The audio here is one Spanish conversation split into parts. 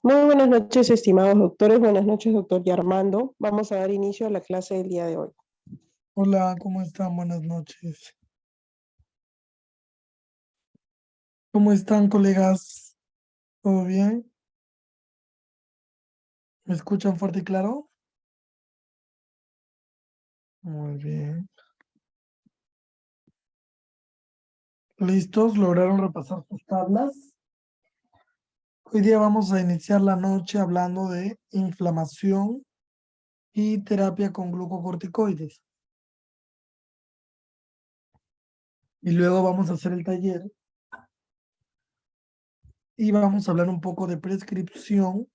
Muy buenas noches, estimados doctores. Buenas noches, doctor Yarmando. Vamos a dar inicio a la clase del día de hoy. Hola, ¿cómo están? Buenas noches. ¿Cómo están, colegas? ¿Todo bien? ¿Me escuchan fuerte y claro? Muy bien. ¿Listos? ¿Lograron repasar sus tablas? Hoy día vamos a iniciar la noche hablando de inflamación y terapia con glucocorticoides. Y luego vamos a hacer el taller y vamos a hablar un poco de prescripción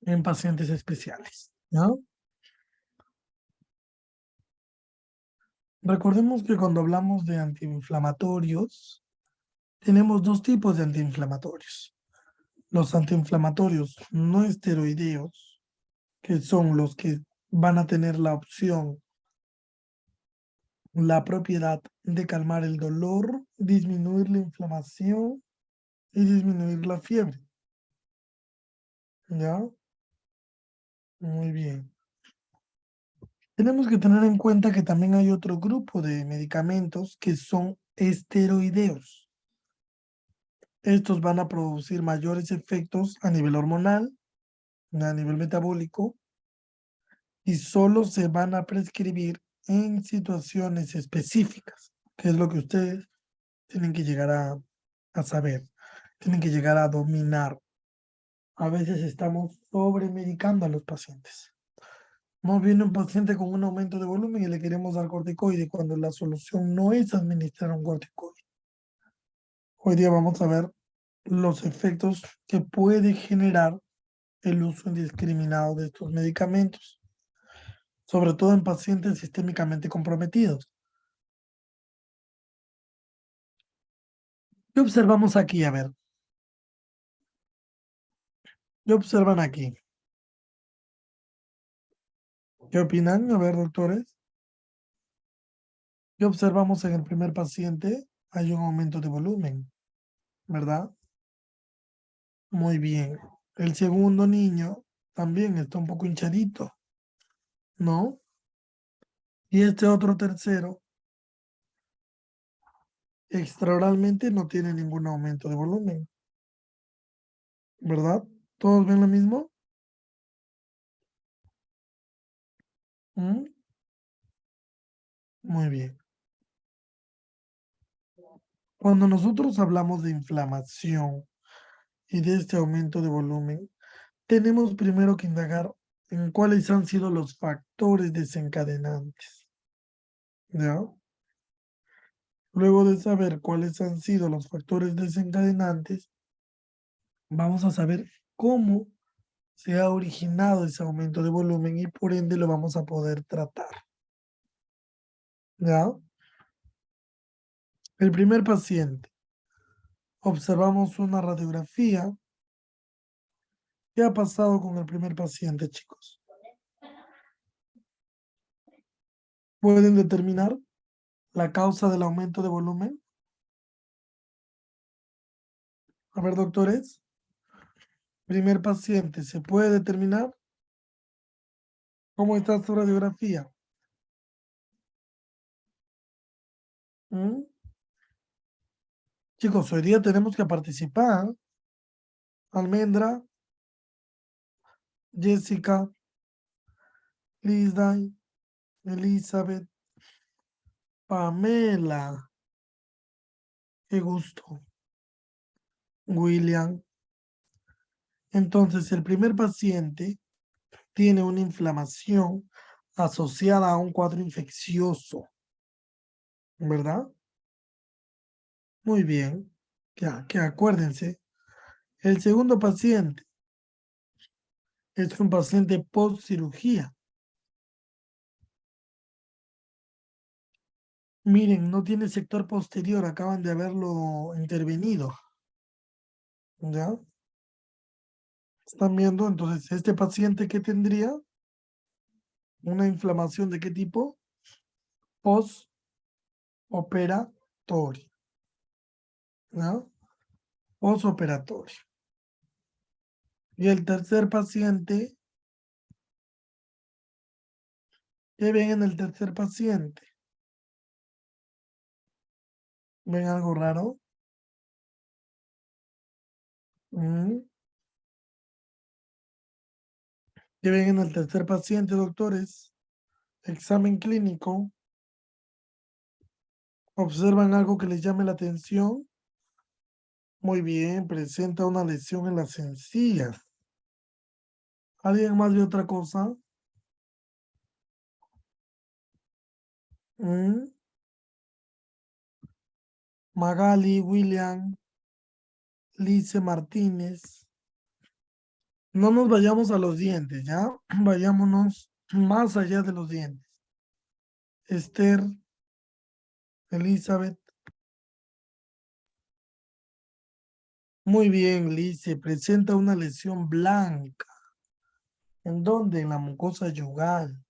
en pacientes especiales, ¿no? Recordemos que cuando hablamos de antiinflamatorios, tenemos dos tipos de antiinflamatorios. Los antiinflamatorios no esteroideos, que son los que van a tener la opción, la propiedad de calmar el dolor, disminuir la inflamación y disminuir la fiebre. ¿Ya? Muy bien. Tenemos que tener en cuenta que también hay otro grupo de medicamentos que son esteroideos. Estos van a producir mayores efectos a nivel hormonal, a nivel metabólico, y solo se van a prescribir en situaciones específicas, que es lo que ustedes tienen que llegar a saber, tienen que llegar a dominar. A veces estamos sobremedicando a los pacientes. Nos viene un paciente con un aumento de volumen y le queremos dar corticoide cuando la solución no es administrar un corticoide. Hoy día vamos a ver los efectos que puede generar el uso indiscriminado de estos medicamentos, sobre todo en pacientes sistémicamente comprometidos. ¿Qué observamos aquí? A ver, ¿qué observan aquí? ¿Qué opinan? A ver, doctores. ¿Qué observamos en el primer paciente? Hay un aumento de volumen, ¿verdad? Muy bien. El segundo niño también está un poco hinchadito, ¿no? Y este otro tercero, extraoralmente no tiene ningún aumento de volumen, ¿verdad? ¿Todos ven lo mismo? ¿Mm? Muy bien. Cuando nosotros hablamos de inflamación y de este aumento de volumen, tenemos primero que indagar en cuáles han sido los factores desencadenantes, ¿ya? Luego de saber cuáles han sido los factores desencadenantes, vamos a saber cómo se ha originado ese aumento de volumen y por ende lo vamos a poder tratar, ¿ya? El primer paciente, observamos una radiografía. ¿Qué ha pasado con el primer paciente, chicos? ¿Pueden determinar la causa del aumento de volumen? A ver, doctores, primer paciente, ¿se puede determinar cómo está su radiografía? ¿Mm? Chicos, hoy día tenemos que participar. Almendra, Jessica, Lizday, Elizabeth, Pamela, qué gusto, William. Entonces, el primer paciente tiene una inflamación asociada a un cuadro infeccioso, ¿verdad? Muy bien, ya, que acuérdense. El segundo paciente es un paciente post cirugía. Miren, no tiene sector posterior, acaban de haberlo intervenido, ¿ya? ¿Están viendo? Entonces, este paciente que tendría una inflamación de qué tipo? Postoperatorio, ¿ya? Postoperatorio. Y el tercer paciente, ¿qué ven en el tercer paciente? ¿Ven algo raro? Mm. ¿Qué ven en el tercer paciente, doctores? Examen clínico. ¿Observan algo que les llame la atención? Muy bien, presenta una lesión en las encías. ¿Alguien más ve otra cosa? Mm. Magali, William, Lice Martínez. No nos vayamos a los dientes, ¿ya? Vayámonos más allá de los dientes. Esther, Elizabeth. Muy bien, Lice. Presenta una lesión blanca. ¿En dónde? En la mucosa yugal.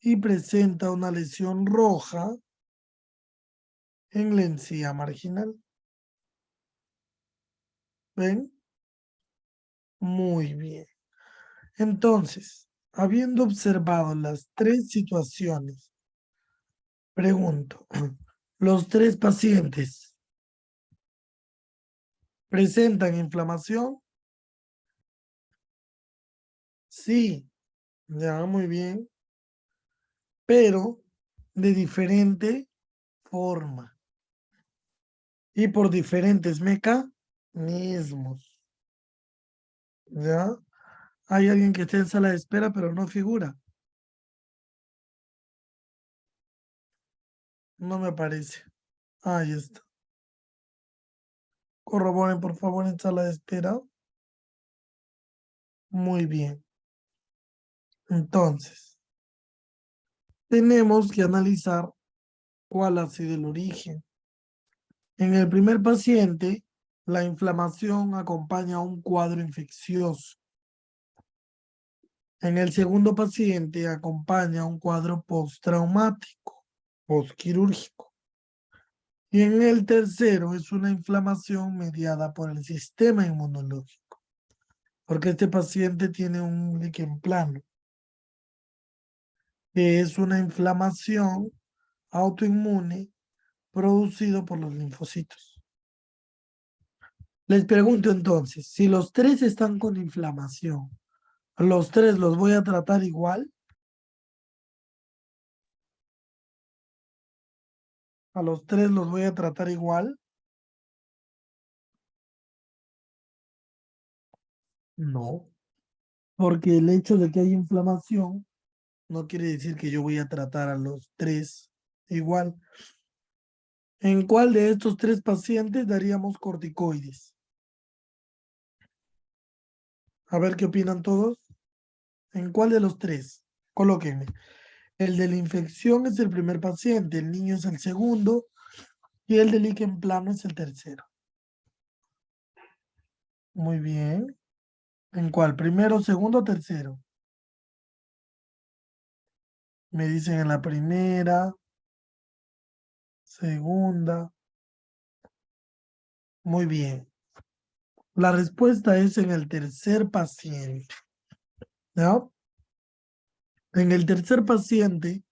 Y presenta una lesión roja en la encía marginal. ¿Ven? Muy bien. Entonces, habiendo observado las tres situaciones, pregunto, ¿los tres pacientes presentan inflamación? Sí, ya, muy bien, pero de diferente forma y por diferentes mecanismos. ¿Ya? Hay alguien que está en sala de espera, pero no figura. No me aparece. Ahí está. Corroboren, por favor, en sala de espera. Muy bien. Entonces, tenemos que analizar cuál ha sido el origen. En el primer paciente, la inflamación acompaña a un cuadro infeccioso. En el segundo paciente, acompaña a un cuadro postraumático, postquirúrgico. Y en el tercero, es una inflamación mediada por el sistema inmunológico, porque este paciente tiene un líquen plano, que es una inflamación autoinmune producido por los linfocitos. Les pregunto entonces, si los tres están con inflamación, ¿los tres los voy a tratar igual? ¿A los tres los voy a tratar igual? No, porque el hecho de que haya inflamación no quiere decir que yo voy a tratar a los tres igual. ¿En cuál de estos tres pacientes daríamos corticoides? A ver qué opinan todos. ¿En cuál de los tres? Colóquenme. El de la infección es el primer paciente, el niño es el segundo y el de líquen plano es el tercero. Muy bien. ¿En cuál? ¿Primero, segundo o tercero? Me dicen en la primera, segunda. Muy bien. La respuesta es en el tercer paciente. ¿Ya? En el tercer paciente,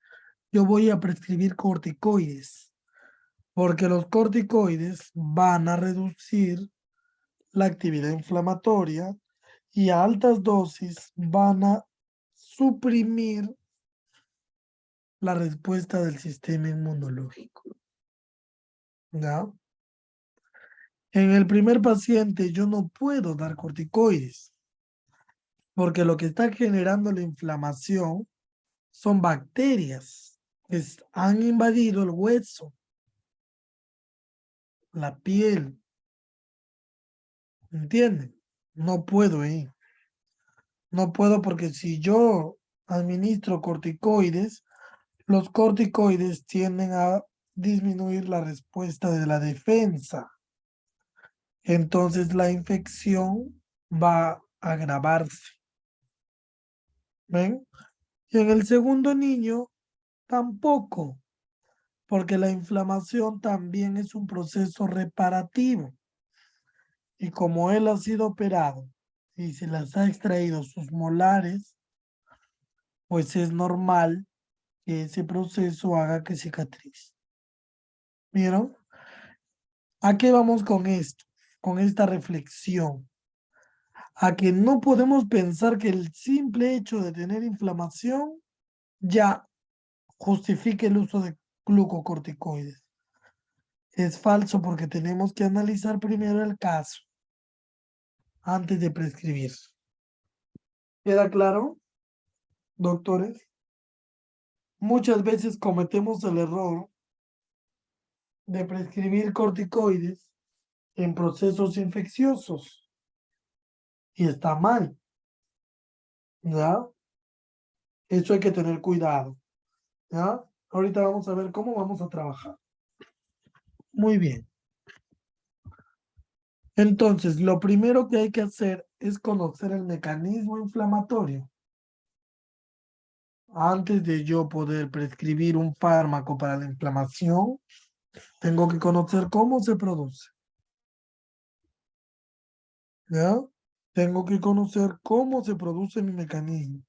yo voy a prescribir corticoides, porque los corticoides van a reducir la actividad inflamatoria y a altas dosis van a suprimir la respuesta del sistema inmunológico. ¿Ya? En el primer paciente yo no puedo dar corticoides, porque lo que está generando la inflamación son bacterias que han invadido el hueso, la piel, ¿entienden? No puedo ir. No puedo porque si yo administro corticoides, los corticoides tienden a disminuir la respuesta de la defensa. Entonces la infección va a agravarse. ¿Ven? Y en el segundo niño tampoco, porque la inflamación también es un proceso reparativo. Y como él ha sido operado y se las ha extraído sus molares, pues es normal que ese proceso haga que cicatrice. ¿Vieron? ¿A qué vamos con esto? Con esta reflexión. A que no podemos pensar que el simple hecho de tener inflamación ya justifique el uso de glucocorticoides. Es falso porque tenemos que analizar primero el caso antes de prescribir. ¿Queda claro, doctores? Muchas veces cometemos el error de prescribir corticoides en procesos infecciosos y está mal, ¿ya? Eso hay que tener cuidado, ¿ya? Ahorita vamos a ver cómo vamos a trabajar. Muy bien. Entonces, lo primero que hay que hacer es conocer el mecanismo inflamatorio. Antes de yo poder prescribir un fármaco para la inflamación, tengo que conocer cómo se produce, ¿ya? Tengo que conocer cómo se produce mi mecanismo.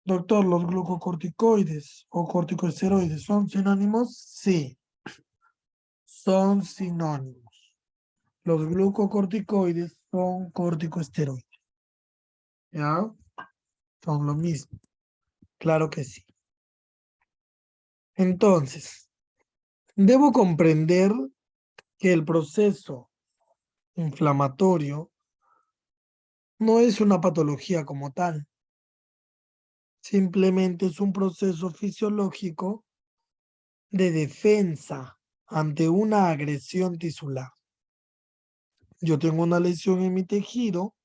Doctor, ¿los glucocorticoides o corticosteroides son sinónimos? Sí, son sinónimos. Los glucocorticoides son corticosteroides. ¿Ya? Son lo mismo. Claro que sí. Entonces, debo comprender que el proceso inflamatorio no es una patología como tal. Simplemente es un proceso fisiológico de defensa ante una agresión tisular. Yo tengo una lesión en mi tejido,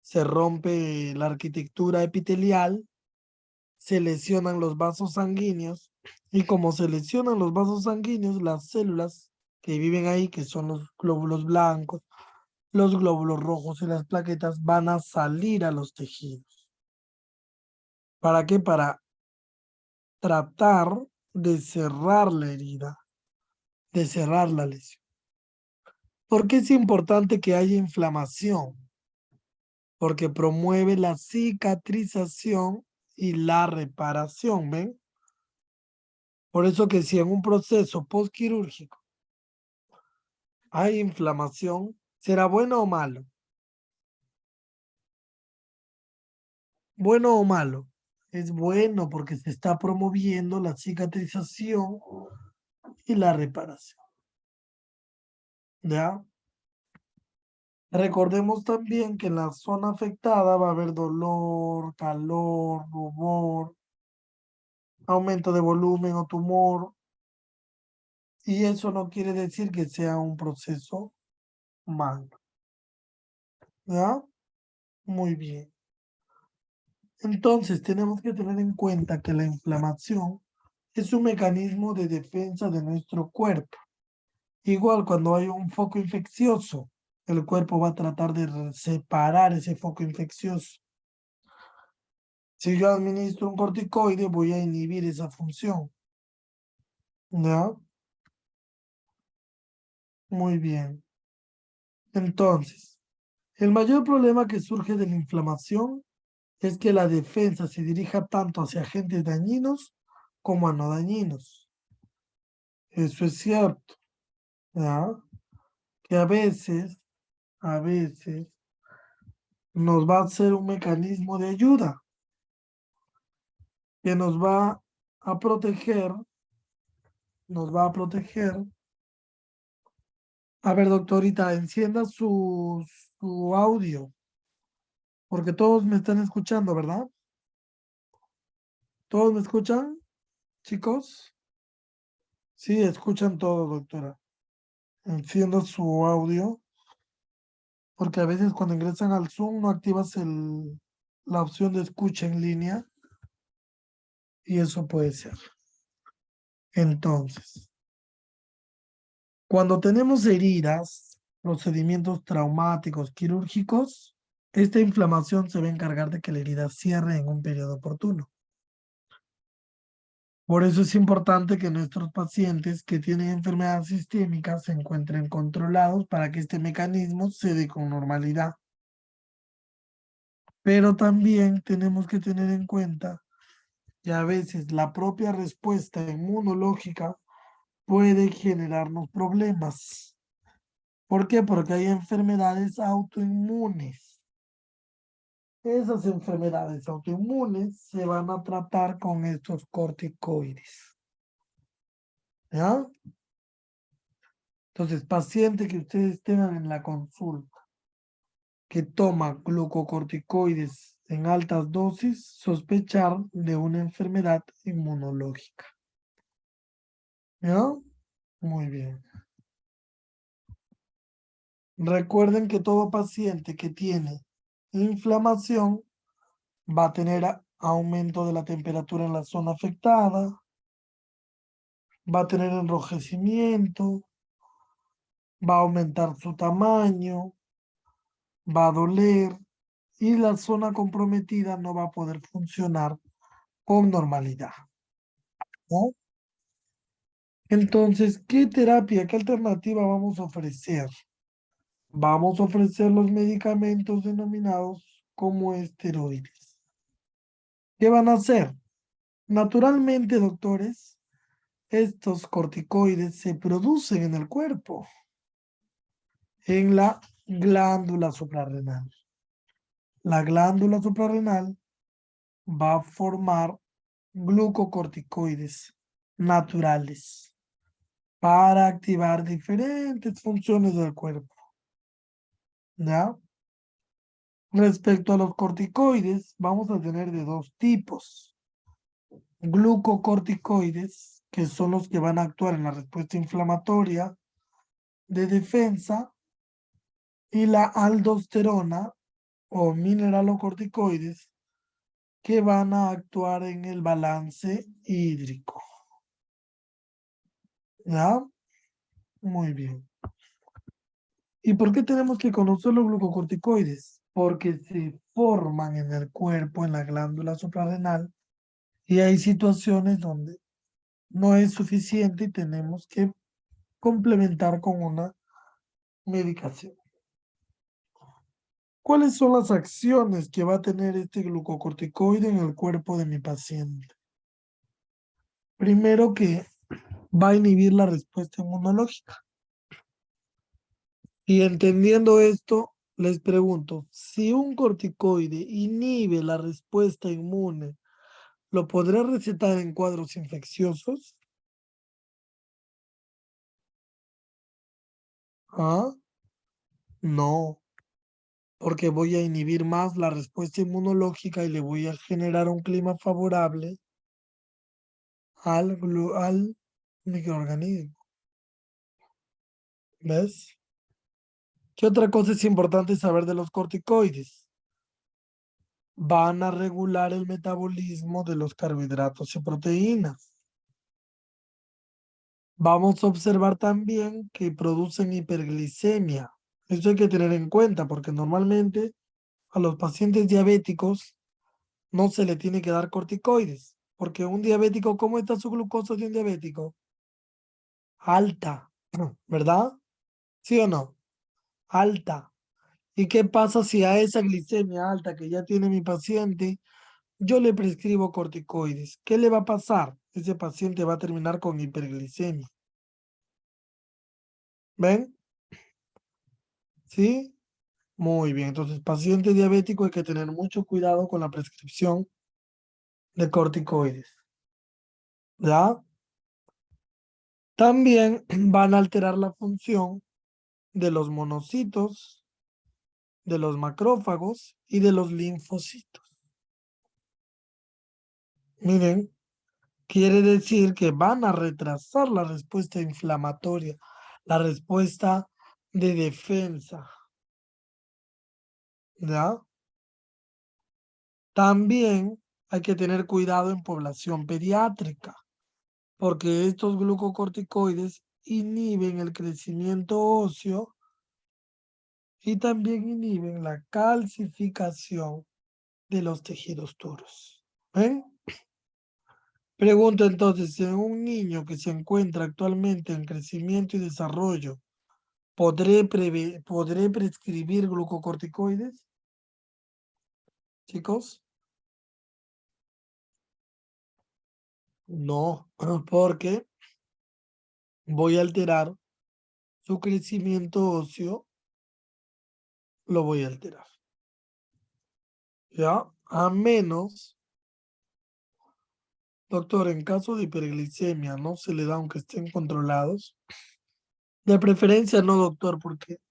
se rompe la arquitectura epitelial, se lesionan los vasos sanguíneos y como se lesionan los vasos sanguíneos, las células que viven ahí, que son los glóbulos blancos, los glóbulos rojos y las plaquetas, van a salir a los tejidos. ¿Para qué? Para tratar de cerrar la herida, de cerrar la lesión. ¿Por qué es importante que haya inflamación? Porque promueve la cicatrización y la reparación, ¿ven? Por eso que si en un proceso postquirúrgico hay inflamación, ¿será bueno o malo? ¿Bueno o malo? Es bueno porque se está promoviendo la cicatrización y la reparación. ¿Ya? Recordemos también que en la zona afectada va a haber dolor, calor, rubor, aumento de volumen o tumor. Y eso no quiere decir que sea un proceso malo. ¿Ya? Muy bien. Entonces tenemos que tener en cuenta que la inflamación es un mecanismo de defensa de nuestro cuerpo. Igual cuando hay un foco infeccioso, el cuerpo va a tratar de separar ese foco infeccioso. Si yo administro un corticoide, voy a inhibir esa función. ¿Ya? Muy bien. Entonces, el mayor problema que surge de la inflamación es que la defensa se dirija tanto hacia agentes dañinos como a no dañinos. Eso es cierto, ¿ya? Que a veces nos va a ser un mecanismo de ayuda que a proteger, nos va a proteger. A ver, doctorita, encienda su audio, porque todos me están escuchando, ¿verdad? ¿Todos me escuchan, chicos? Sí, escuchan todo, doctora. Encienda su audio, porque a veces cuando ingresan al Zoom no activas la opción de escucha en línea y eso puede ser. Entonces, cuando tenemos heridas, procedimientos traumáticos, quirúrgicos, esta inflamación se va a encargar de que la herida cierre en un periodo oportuno. Por eso es importante que nuestros pacientes que tienen enfermedades sistémicas se encuentren controlados para que este mecanismo se dé con normalidad. Pero también tenemos que tener en cuenta que a veces la propia respuesta inmunológica puede generarnos problemas. ¿Por qué? Porque hay enfermedades autoinmunes. Esas enfermedades autoinmunes se van a tratar con estos corticoides. ¿Ya? Entonces, paciente que ustedes tengan en la consulta que toma glucocorticoides en altas dosis, sospechar de una enfermedad inmunológica. ¿Ya? Muy bien. Recuerden que todo paciente que tiene inflamación va a tener aumento de la temperatura en la zona afectada, va a tener enrojecimiento, va a aumentar su tamaño, va a doler y la zona comprometida no va a poder funcionar con normalidad, ¿no? Entonces, ¿qué terapia, qué alternativa vamos a ofrecer? Vamos a ofrecer los medicamentos denominados como esteroides. ¿Qué van a hacer? Naturalmente, doctores, estos corticoides se producen en el cuerpo, en la glándula suprarrenal. La glándula suprarrenal va a formar glucocorticoides naturales para activar diferentes funciones del cuerpo, ¿ya? Respecto a los corticoides, vamos a tener de dos tipos. Glucocorticoides, que son los que van a actuar en la respuesta inflamatoria de defensa, y la aldosterona o mineralocorticoides, que van a actuar en el balance hídrico. ¿Ya? Muy bien. ¿Y por qué tenemos que conocer los glucocorticoides? Porque se forman en el cuerpo, en la glándula suprarrenal, y hay situaciones donde no es suficiente y tenemos que complementar con una medicación. ¿Cuáles son las acciones que va a tener este glucocorticoide en el cuerpo de mi paciente? Primero que va a inhibir la respuesta inmunológica. Y entendiendo esto, les pregunto, si un corticoide inhibe la respuesta inmune, ¿lo podré recetar en cuadros infecciosos? ¿Ah? No, porque voy a inhibir más la respuesta inmunológica y le voy a generar un clima favorable al microorganismo. ¿Ves? ¿Qué otra cosa es importante saber de los corticoides? Van a regular el metabolismo de los carbohidratos y proteínas. Vamos a observar también que producen hiperglicemia. Esto hay que tener en cuenta porque normalmente a los pacientes diabéticos no se le tiene que dar corticoides. Porque un diabético, ¿cómo está su glucosa de un diabético? Alta, ¿verdad? ¿Sí o no? Alta. ¿Y qué pasa si a esa glicemia alta que ya tiene mi paciente, yo le prescribo corticoides? ¿Qué le va a pasar? Ese paciente va a terminar con hiperglicemia. ¿Ven? ¿Sí? Muy bien. Entonces, paciente diabético hay que tener mucho cuidado con la prescripción de corticoides. ¿Ya? También van a alterar la función de los monocitos, de los macrófagos y de los linfocitos. Miren, quiere decir que van a retrasar la respuesta inflamatoria, la respuesta de defensa. ¿Ya? También hay que tener cuidado en población pediátrica, porque estos glucocorticoides inhiben el crecimiento óseo y también inhiben la calcificación de los tejidos duros. ¿Ven? Pregunto entonces, si un niño que se encuentra actualmente en crecimiento y desarrollo, ¿podré prescribir glucocorticoides? Chicos, no, porque voy a alterar su crecimiento óseo, lo voy a alterar. ¿Ya? A menos, doctor, en caso de hiperglicemia no se le da aunque estén controlados. De preferencia no, doctor, porque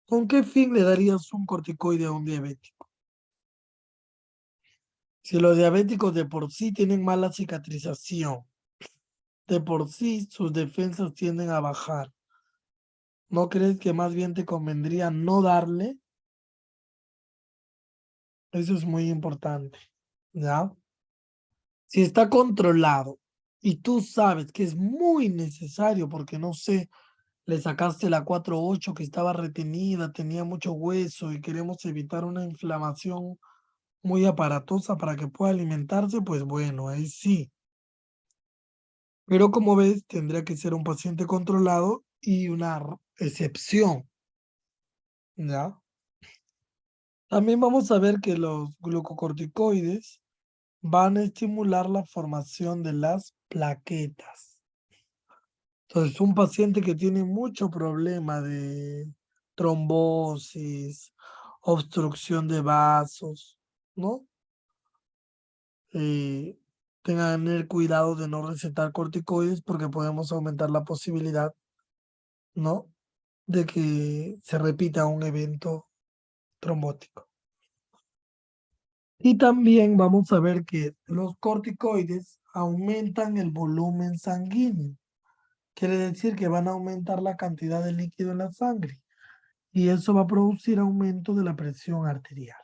¿con qué fin le darías un corticoide a un diabético? Si los diabéticos de por sí tienen mala cicatrización, de por sí sus defensas tienden a bajar, ¿no crees que más bien te convendría no darle? Eso es muy importante, ¿ya? Si está controlado y tú sabes que es muy necesario, porque no sé, le sacaste la 4-8 que estaba retenida, tenía mucho hueso y queremos evitar una inflamación muy aparatosa para que pueda alimentarse, pues bueno, ahí sí. Pero como ves, tendría que ser un paciente controlado y una excepción, ¿ya? También vamos a ver que los glucocorticoides van a estimular la formación de las plaquetas. Entonces, un paciente que tiene mucho problema de trombosis, obstrucción de vasos, ¿no? Eh, Tenga que tener cuidado de no recetar corticoides porque podemos aumentar la posibilidad, ¿no? De que se repita un evento trombótico. Y también vamos a ver que los corticoides aumentan el volumen sanguíneo. Quiere decir que van a aumentar la cantidad de líquido en la sangre y eso va a producir aumento de la presión arterial.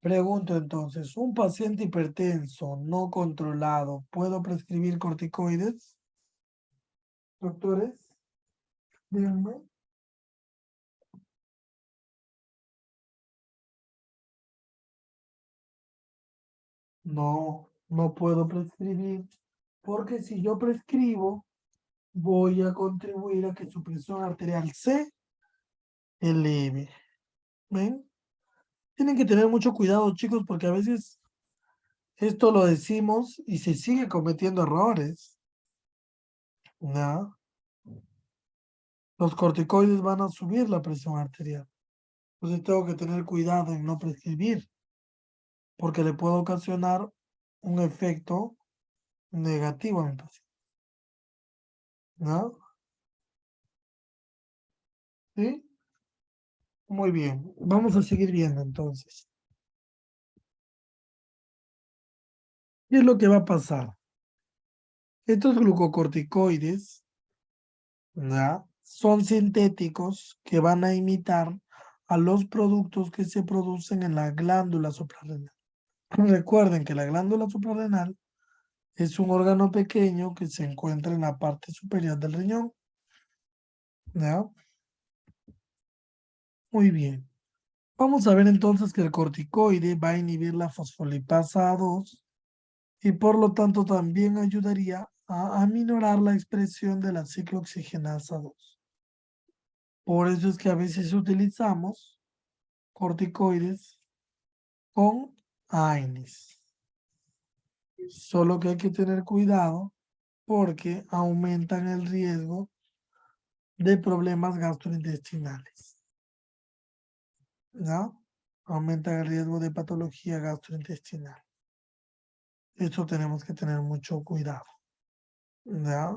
Pregunto entonces, ¿un paciente hipertenso no controlado, puedo prescribir corticoides? Doctores, díganme. No, no puedo prescribir porque si yo prescribo, voy a contribuir a que su presión arterial se eleve. ¿Ven? Tienen que tener mucho cuidado, chicos, porque a veces esto lo decimos y se sigue cometiendo errores. ¿Ya? Los corticoides van a subir la presión arterial. Entonces tengo que tener cuidado en no prescribir, porque le puedo ocasionar un efecto negativo a mi paciente. ¿No? ¿Sí? Muy bien. Vamos a seguir viendo entonces. ¿Qué es lo que va a pasar? Estos glucocorticoides, ¿ya? Son sintéticos que van a imitar a los productos que se producen en la glándula suprarrenal. Recuerden que la glándula suprarrenal es un órgano pequeño que se encuentra en la parte superior del riñón. ¿Ya? Muy bien. Vamos a ver entonces que el corticoide va a inhibir la fosfolipasa A2 y por lo tanto también ayudaría a aminorar la expresión de la ciclooxigenasa 2. Por eso es que a veces utilizamos corticoides con AINES. Solo que hay que tener cuidado porque aumentan el riesgo de problemas gastrointestinales. ¿Ya? Aumentan el riesgo de patología gastrointestinal. Esto tenemos que tener mucho cuidado. ¿Ya?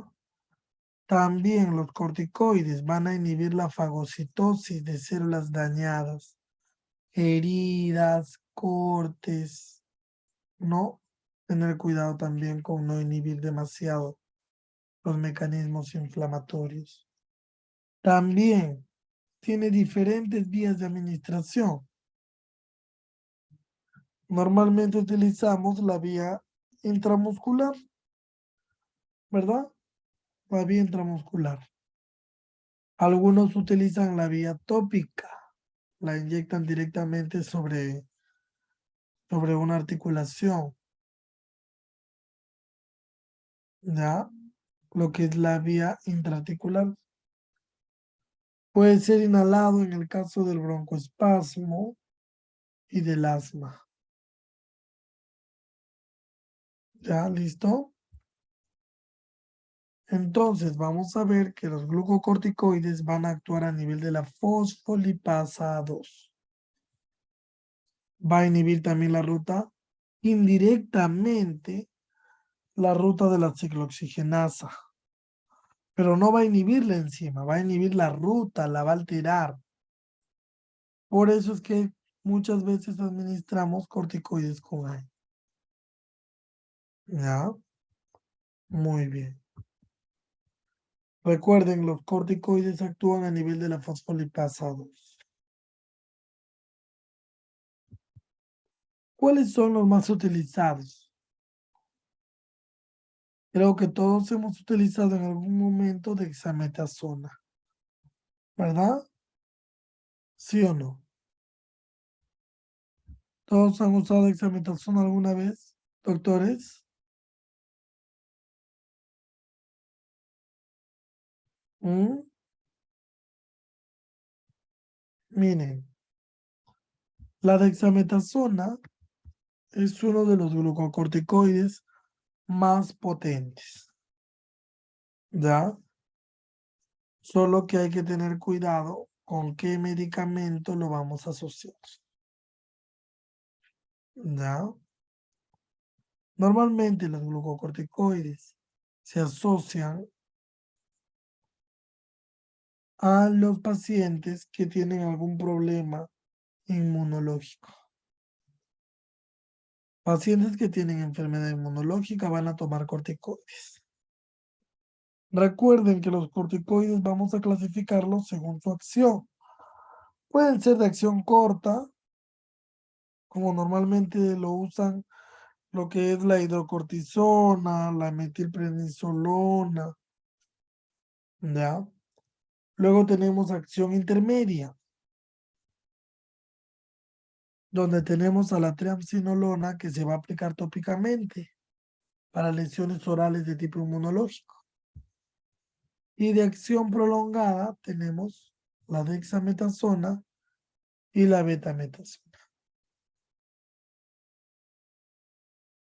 También los corticoides van a inhibir la fagocitosis de células dañadas, heridas, cortes, ¿no? Tener cuidado también con no inhibir demasiado los mecanismos inflamatorios. También tiene diferentes vías de administración. Normalmente utilizamos la vía intramuscular, ¿verdad? La vía intramuscular. Algunos utilizan la vía tópica, la inyectan directamente sobre una articulación. ¿ya? Lo que es la vía intraarticular. Puede ser inhalado en el caso del broncoespasmo y del asma. ¿Ya? ¿Listo? Entonces vamos a ver que los glucocorticoides van a actuar a nivel de la fosfolipasa 2. Va a inhibir también la ruta indirectamente, la ruta de la ciclooxigenasa. Pero no va a inhibir la enzima, va a inhibir la ruta, la va a alterar. Por eso es que muchas veces administramos corticoides con AINE. ¿Ya? Muy bien. Recuerden, los corticoides actúan a nivel de la fosfolipasa 2. ¿Cuáles son los más utilizados? Creo que todos hemos utilizado en algún momento dexametasona, ¿verdad? ¿Sí o no? ¿Todos han usado dexametasona alguna vez, doctores? ¿Mm? Miren, la dexametasona es uno de los glucocorticoides más potentes, ¿ya? Solo que hay que tener cuidado con qué medicamento lo vamos a asociar, ¿ya? Normalmente los glucocorticoides se asocian a los pacientes que tienen algún problema inmunológico. Pacientes que tienen enfermedad inmunológica van a tomar corticoides. Recuerden que los corticoides vamos a clasificarlos según su acción. Pueden ser de acción corta, como normalmente lo usan lo que es la hidrocortisona, la metilprednisolona, ¿ya? Luego tenemos acción intermedia, donde tenemos a la triamcinolona que se va a aplicar tópicamente para lesiones orales de tipo inmunológico. Y de acción prolongada tenemos la dexametasona y la betametasona.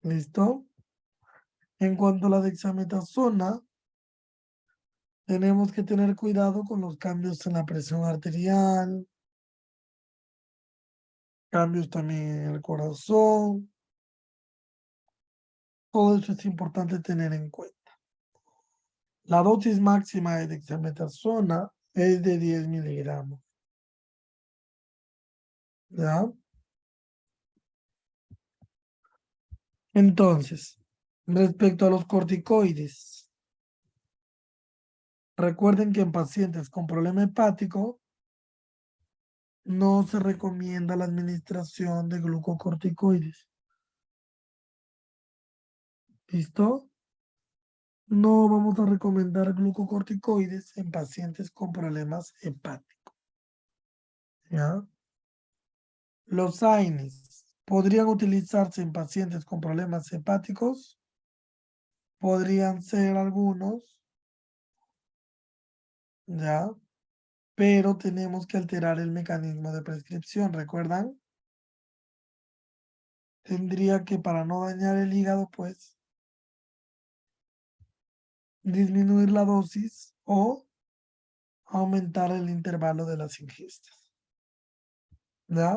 ¿Listo? En cuanto a la dexametasona, tenemos que tener cuidado con los cambios en la presión arterial, cambios también en el corazón. Todo eso es importante tener en cuenta. La dosis máxima de dexametasona es de 10 miligramos. ¿Ya? Entonces, respecto a los corticoides, recuerden que en pacientes con problema hepático no se recomienda la administración de glucocorticoides. ¿Listo? No vamos a recomendar glucocorticoides en pacientes con problemas hepáticos. ¿Ya? Los AINES podrían utilizarse en pacientes con problemas hepáticos. Podrían ser algunos, ¿ya? Pero tenemos que alterar el mecanismo de prescripción, ¿recuerdan? Tendría que, para no dañar el hígado, pues, disminuir la dosis o aumentar el intervalo de las ingestas, ¿ya?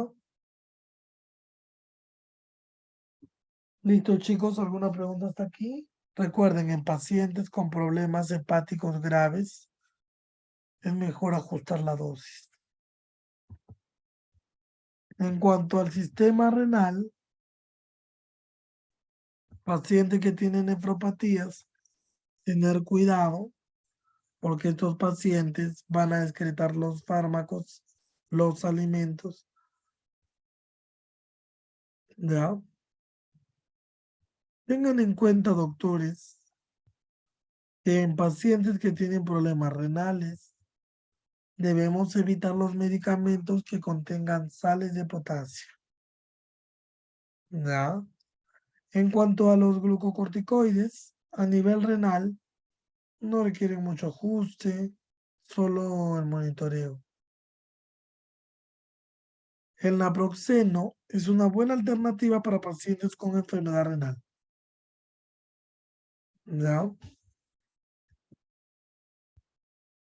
Listo, chicos, ¿alguna pregunta hasta aquí? Recuerden, en pacientes con problemas hepáticos graves, es mejor ajustar la dosis. En cuanto al sistema renal, paciente que tiene nefropatías, tener cuidado porque estos pacientes van a excretar los fármacos, los alimentos, ¿ya? Tengan en cuenta, doctores, que en pacientes que tienen problemas renales, debemos evitar los medicamentos que contengan sales de potasio, ¿ya? En cuanto a los glucocorticoides, a nivel renal no requieren mucho ajuste, solo el monitoreo. El naproxeno es una buena alternativa para pacientes con enfermedad renal. ¿Ya?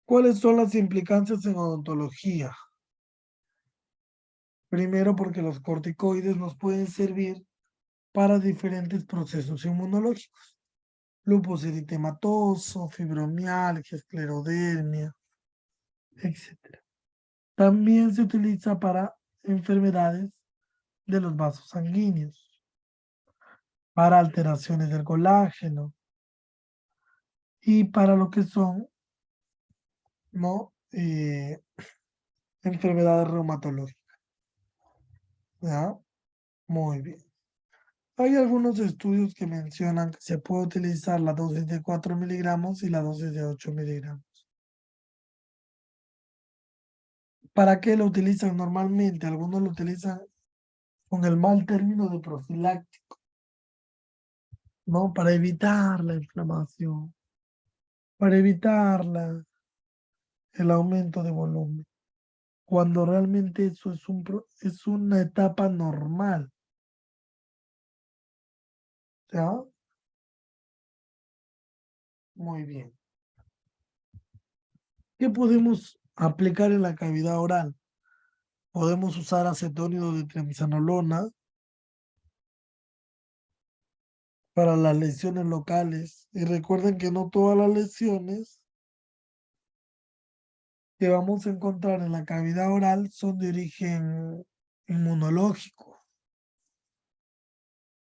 ¿Cuáles son las implicancias en odontología? Primero, porque los corticoides nos pueden servir para diferentes procesos inmunológicos. Lupus eritematoso, fibromialgia, esclerodermia, etc. También se utiliza para enfermedades de los vasos sanguíneos, para alteraciones del colágeno y para lo que son, ¿no? Enfermedades reumatológicas. ¿Ya? Muy bien. Hay algunos estudios que mencionan que se puede utilizar la dosis de 4 miligramos y la dosis de 8 miligramos. ¿Para qué lo utilizan normalmente? Algunos lo utilizan con el mal término de profiláctico, ¿no? Para evitar la inflamación, para evitar el aumento de volumen, cuando realmente eso es una etapa normal, ¿ya? Muy bien. ¿Qué podemos aplicar en la cavidad oral? Podemos usar acetónido de triamcinolona para las lesiones locales. Y recuerden que no todas las lesiones que vamos a encontrar en la cavidad oral son de origen inmunológico.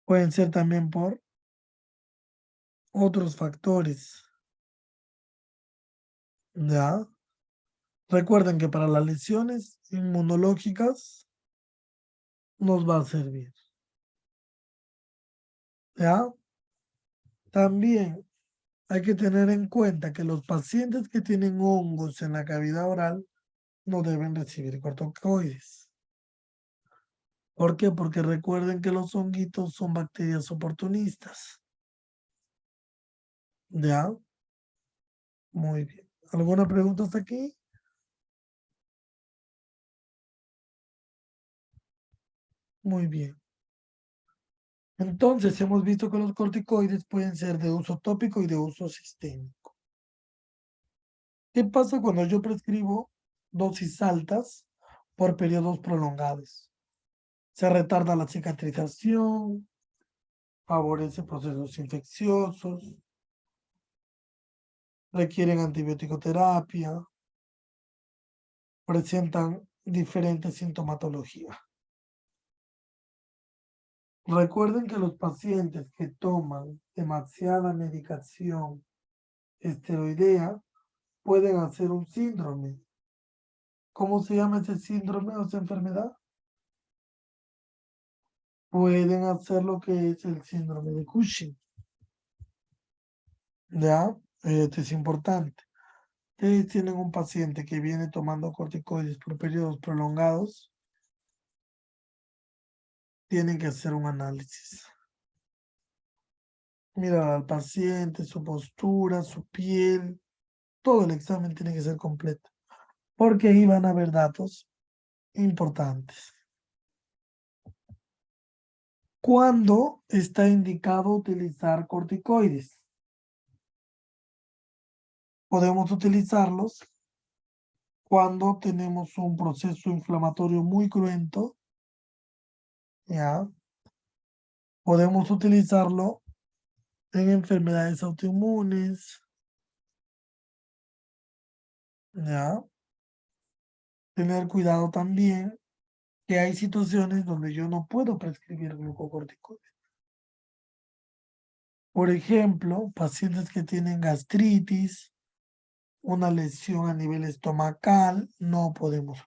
Pueden ser también por otros factores. ¿Ya? Recuerden que para las lesiones inmunológicas nos va a servir. ¿Ya? También hay que tener en cuenta que los pacientes que tienen hongos en la cavidad oral no deben recibir corticoides. ¿Por qué? Porque recuerden que los honguitos son bacterias oportunistas. ¿Ya? Muy bien. ¿Alguna pregunta hasta aquí? Muy bien. Entonces, hemos visto que los corticoides pueden ser de uso tópico y de uso sistémico. ¿Qué pasa cuando yo prescribo dosis altas por periodos prolongados? Se retarda la cicatrización, favorece procesos infecciosos, requieren antibiótico terapia, presentan diferentes sintomatologías. Recuerden que los pacientes que toman demasiada medicación esteroidea pueden hacer un síndrome. ¿Cómo se llama ese síndrome o esa enfermedad? Pueden hacer lo que es el síndrome de Cushing. ¿Ya? Esto es importante. Ustedes tienen un paciente que viene tomando corticoides por periodos prolongados, tienen que hacer un análisis. Mirar al paciente, su postura, su piel, todo el examen tiene que ser completo, porque ahí van a haber datos importantes. ¿Cuándo está indicado utilizar corticoides? Podemos utilizarlos cuando tenemos un proceso inflamatorio muy cruento, ¿ya? Podemos utilizarlo en enfermedades autoinmunes, ¿ya? Tener cuidado también que hay situaciones donde yo no puedo prescribir glucocorticoides. Por ejemplo, pacientes que tienen gastritis, una lesión a nivel estomacal, no podemos.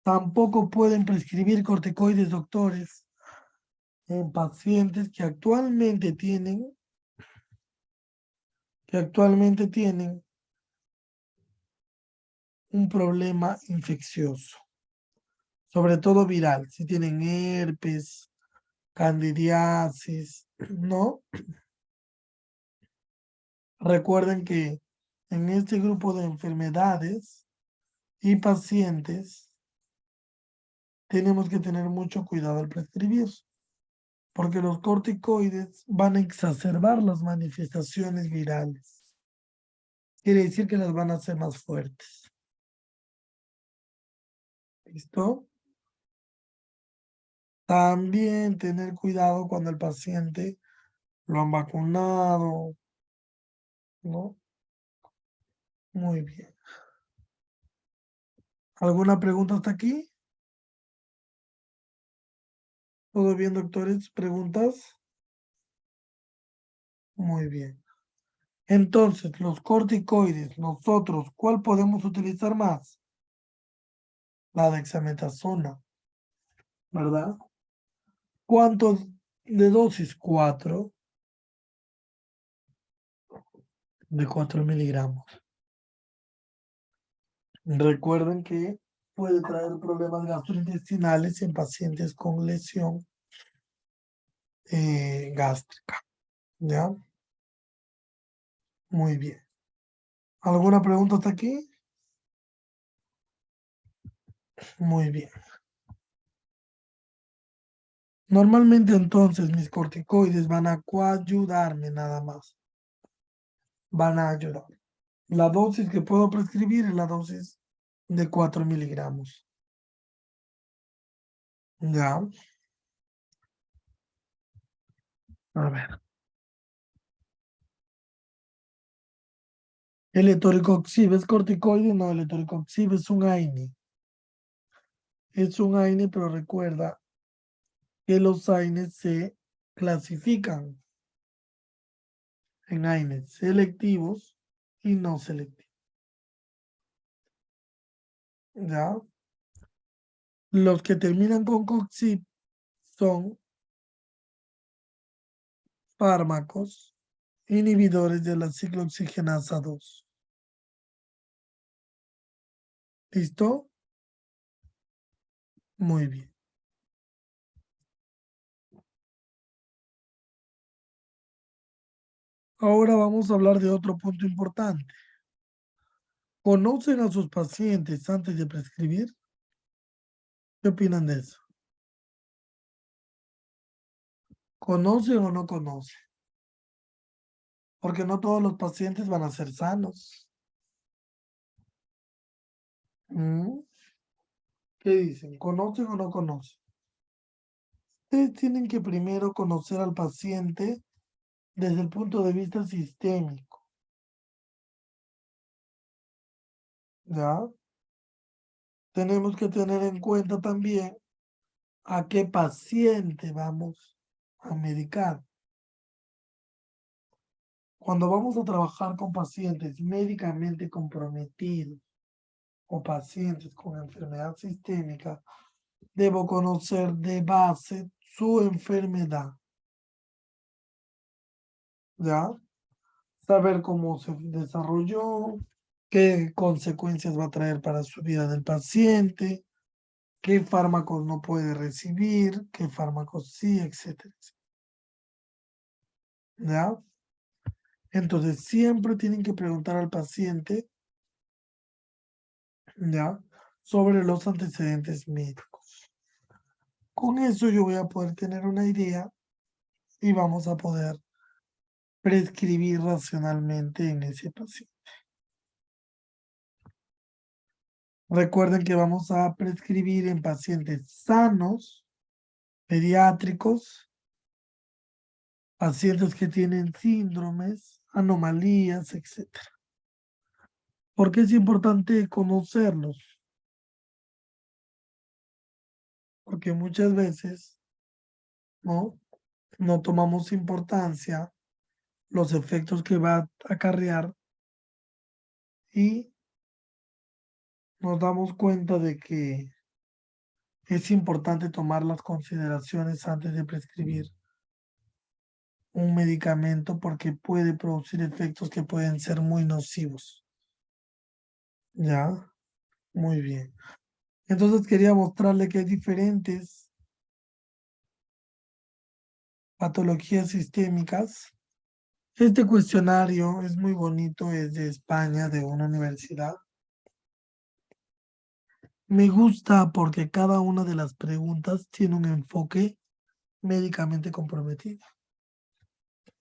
Tampoco pueden prescribir corticoides, doctores, en pacientes que actualmente tienen un problema infeccioso, sobre todo viral, si tienen herpes, candidiasis, ¿no? Recuerden que en este grupo de enfermedades y pacientes tenemos que tener mucho cuidado al prescribir, porque los corticoides van a exacerbar las manifestaciones virales. Quiere decir que las van a hacer más fuertes. ¿Listo? También tener cuidado cuando el paciente lo han vacunado, ¿no? Muy bien. ¿Alguna pregunta hasta aquí? ¿Todo bien, doctores? ¿Preguntas? Muy bien. Entonces, los corticoides, nosotros, ¿cuál podemos utilizar más? La dexametasona, ¿verdad? ¿Cuántos de dosis? 4 de 4 miligramos. Recuerden que puede traer problemas gastrointestinales en pacientes con lesión gástrica, ¿ya? Muy bien. ¿Alguna pregunta hasta aquí? Muy bien. Normalmente entonces mis corticoides van a coayudarme nada más. Van a ayudar. La dosis que puedo prescribir es la dosis de 4 miligramos. Ya. A ver. El etoricoxib es corticoide, no, el etoricoxib es un AINE. Es un AINE, pero recuerda que los AINES se clasifican en AINES selectivos y no selectivos. ¿Ya? Los que terminan con coxib son fármacos inhibidores de la ciclooxigenasa 2. ¿Listo? Muy bien. Ahora vamos a hablar de otro punto importante. ¿Conocen a sus pacientes antes de prescribir? ¿Qué opinan de eso? ¿Conocen o no conocen? Porque no todos los pacientes van a ser sanos. ¿Mm? ¿Qué dicen? ¿Conocen o no conocen? Ustedes tienen que primero conocer al paciente desde el punto de vista sistémico, ¿ya? Tenemos que tener en cuenta también a qué paciente vamos a medicar. Cuando vamos a trabajar con pacientes médicamente comprometidos o pacientes con enfermedad sistémica, debo conocer de base su enfermedad, ¿ya? Saber cómo se desarrolló, qué consecuencias va a traer para su vida del paciente, qué fármacos no puede recibir, qué fármacos sí, etcétera, ¿ya? Entonces, siempre tienen que preguntar al paciente, ¿ya? Sobre los antecedentes médicos. Con eso yo voy a poder tener una idea y vamos a poder prescribir racionalmente en ese paciente. Recuerden que vamos a prescribir en pacientes sanos, pediátricos, pacientes que tienen síndromes, anomalías, etcétera. ¿Por qué es importante conocerlos? Porque muchas veces, ¿no? No tomamos importancia los efectos que va a acarrear y nos damos cuenta de que es importante tomar las consideraciones antes de prescribir un medicamento porque puede producir efectos que pueden ser muy nocivos. ¿Ya? Muy bien. Entonces quería mostrarle que hay diferentes patologías sistémicas Este cuestionario es muy bonito, es de España, de una universidad. Me gusta porque cada una de las preguntas tiene un enfoque médicamente comprometido.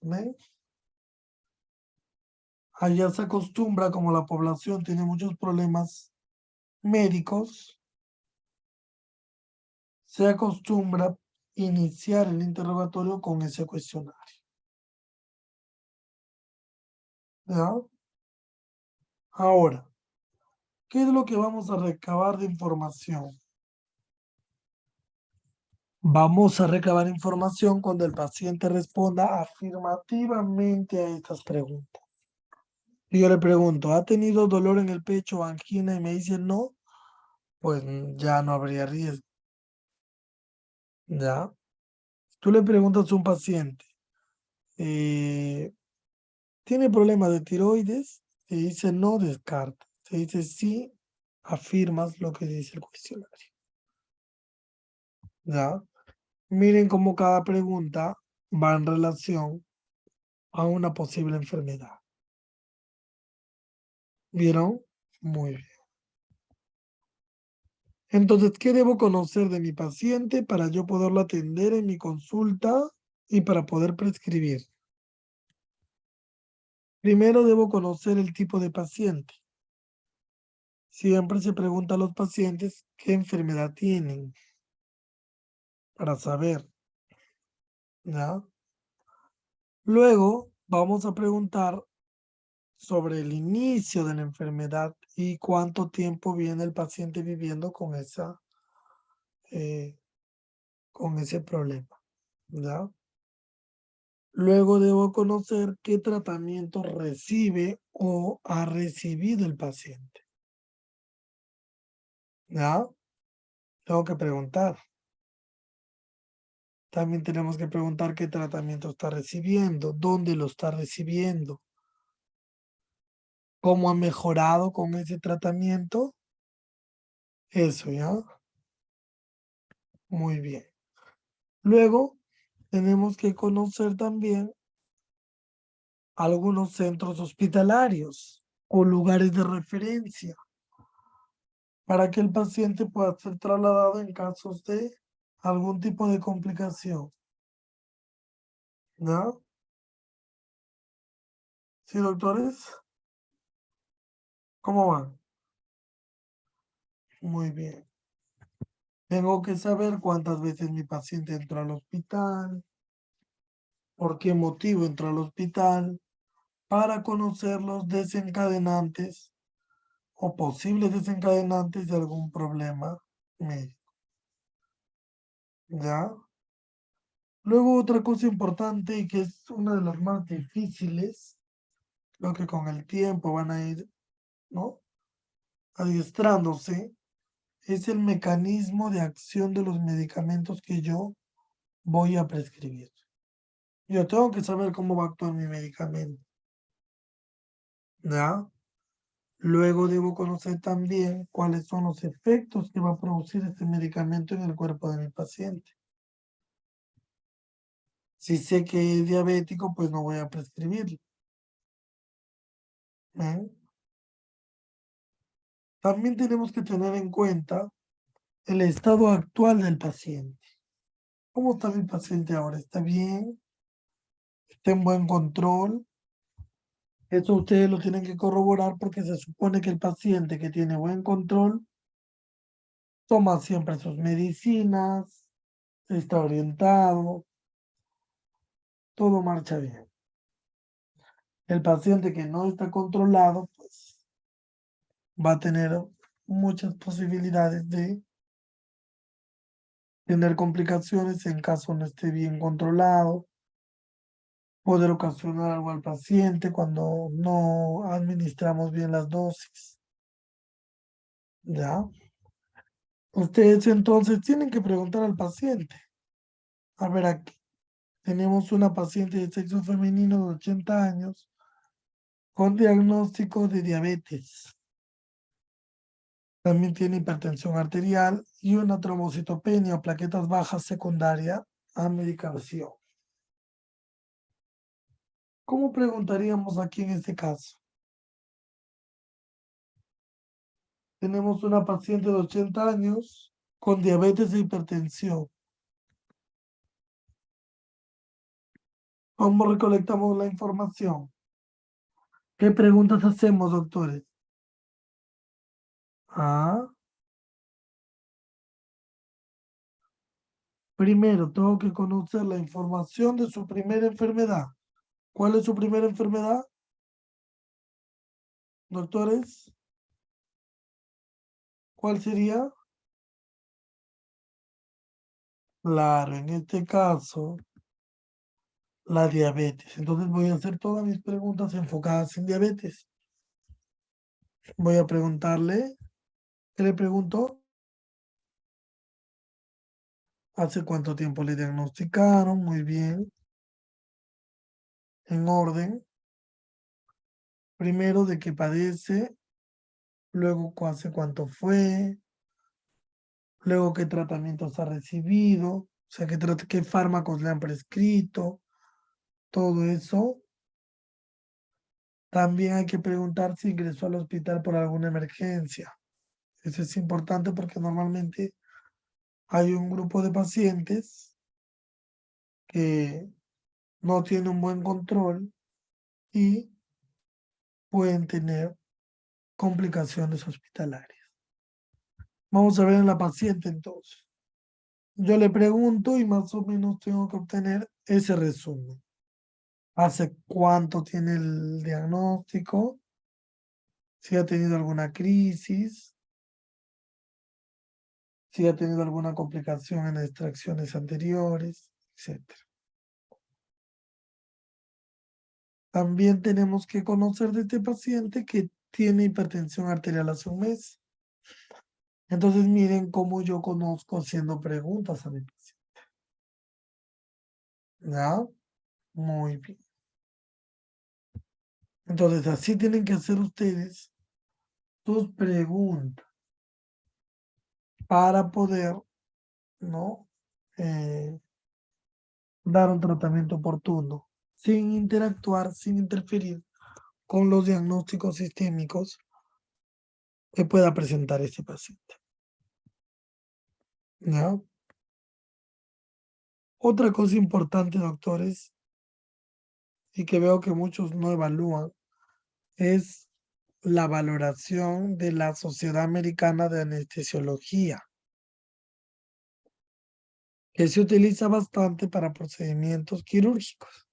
¿Ven? Allá se acostumbra, como la población tiene muchos problemas médicos, se acostumbra iniciar el interrogatorio con ese cuestionario. ¿Ya? Ahora, ¿qué es lo que vamos a recabar de información? Vamos a recabar información cuando el paciente responda afirmativamente a estas preguntas. Y yo le pregunto, ¿ha tenido dolor en el pecho o angina? Y me dice no, pues ya no habría riesgo. ¿Ya? Tú le preguntas a un paciente, ¿tiene problemas de tiroides? Si dice no, descarta. Si dice sí, afirmas lo que dice el cuestionario. ¿Ya? Miren cómo cada pregunta va en relación a una posible enfermedad. ¿Vieron? Muy bien. Entonces, ¿qué debo conocer de mi paciente para yo poderlo atender en mi consulta y para poder prescribir? Primero debo conocer el tipo de paciente. Siempre se pregunta a los pacientes qué enfermedad tienen para saber, ¿ya? Luego vamos a preguntar sobre el inicio de la enfermedad y cuánto tiempo viene el paciente viviendo con con ese problema, ¿ya? Luego debo conocer qué tratamiento recibe o ha recibido el paciente, ¿ya? Tengo que preguntar. También tenemos que preguntar qué tratamiento está recibiendo, dónde lo está recibiendo, cómo ha mejorado con ese tratamiento. Eso, ¿ya? Muy bien. Luego, tenemos que conocer también algunos centros hospitalarios o lugares de referencia para que el paciente pueda ser trasladado en casos de algún tipo de complicación, ¿no? ¿Sí, doctores? ¿Cómo van? Muy bien. Tengo que saber cuántas veces mi paciente entró al hospital, por qué motivo entró al hospital, para conocer los desencadenantes o posibles desencadenantes de algún problema médico, ¿ya? Luego otra cosa importante y que es una de las más difíciles, lo que con el tiempo van a ir, ¿no? Adiestrándose, es el mecanismo de acción de los medicamentos que yo voy a prescribir. Yo tengo que saber cómo va a actuar mi medicamento, ¿ya? Luego debo conocer también cuáles son los efectos que va a producir este medicamento en el cuerpo de mi paciente. Si sé que es diabético, pues no voy a prescribirlo. ¿Eh? También tenemos que tener en cuenta el estado actual del paciente. ¿Cómo está mi paciente ahora? ¿Está bien? ¿Está en buen control? Eso ustedes lo tienen que corroborar porque se supone que el paciente que tiene buen control toma siempre sus medicinas, está orientado, todo marcha bien. El paciente que no está controlado, pues va a tener muchas posibilidades de tener complicaciones en caso no esté bien controlado, poder ocasionar algo al paciente cuando no administramos bien las dosis. ¿Ya? Ustedes entonces tienen que preguntar al paciente. A ver, aquí tenemos una paciente de sexo femenino de 80 años con diagnóstico de diabetes. También tiene hipertensión arterial y una trombocitopenia o plaquetas bajas secundaria a medicación. ¿Cómo preguntaríamos aquí en este caso? Tenemos una paciente de 80 años con diabetes e hipertensión. ¿Cómo recolectamos la información? ¿Qué preguntas hacemos, doctores? Ah, primero tengo que conocer la información de su primera enfermedad. ¿Cuál es su primera enfermedad, doctores? ¿Cuál sería? Claro, en este caso, la diabetes. Entonces voy a hacer todas mis preguntas enfocadas en diabetes. Voy a preguntarle, ¿qué le pregunto? ¿Hace cuánto tiempo le diagnosticaron? Muy bien. En orden. Primero de qué padece, luego hace cuánto fue, luego qué tratamientos ha recibido, o sea, qué fármacos le han prescrito, todo eso. También hay que preguntar si ingresó al hospital por alguna emergencia. Eso es importante porque normalmente hay un grupo de pacientes que no tienen un buen control y pueden tener complicaciones hospitalarias. Vamos a ver en la paciente entonces. Yo le pregunto y más o menos tengo que obtener ese resumen. ¿Hace cuánto tiene el diagnóstico? Si ha tenido alguna crisis, si ha tenido alguna complicación en extracciones anteriores, etc. También tenemos que conocer de este paciente que tiene hipertensión arterial hace un mes. Entonces miren cómo yo conozco haciendo preguntas a mi paciente. ¿Ya? Muy bien. Entonces así tienen que hacer ustedes sus preguntas para poder, ¿no? Dar un tratamiento oportuno, sin interactuar, sin interferir con los diagnósticos sistémicos que pueda presentar este paciente. ¿Ya? Otra cosa importante, doctores, y que veo que muchos no evalúan, es la valoración de la Sociedad Americana de Anestesiología, que se utiliza bastante para procedimientos quirúrgicos,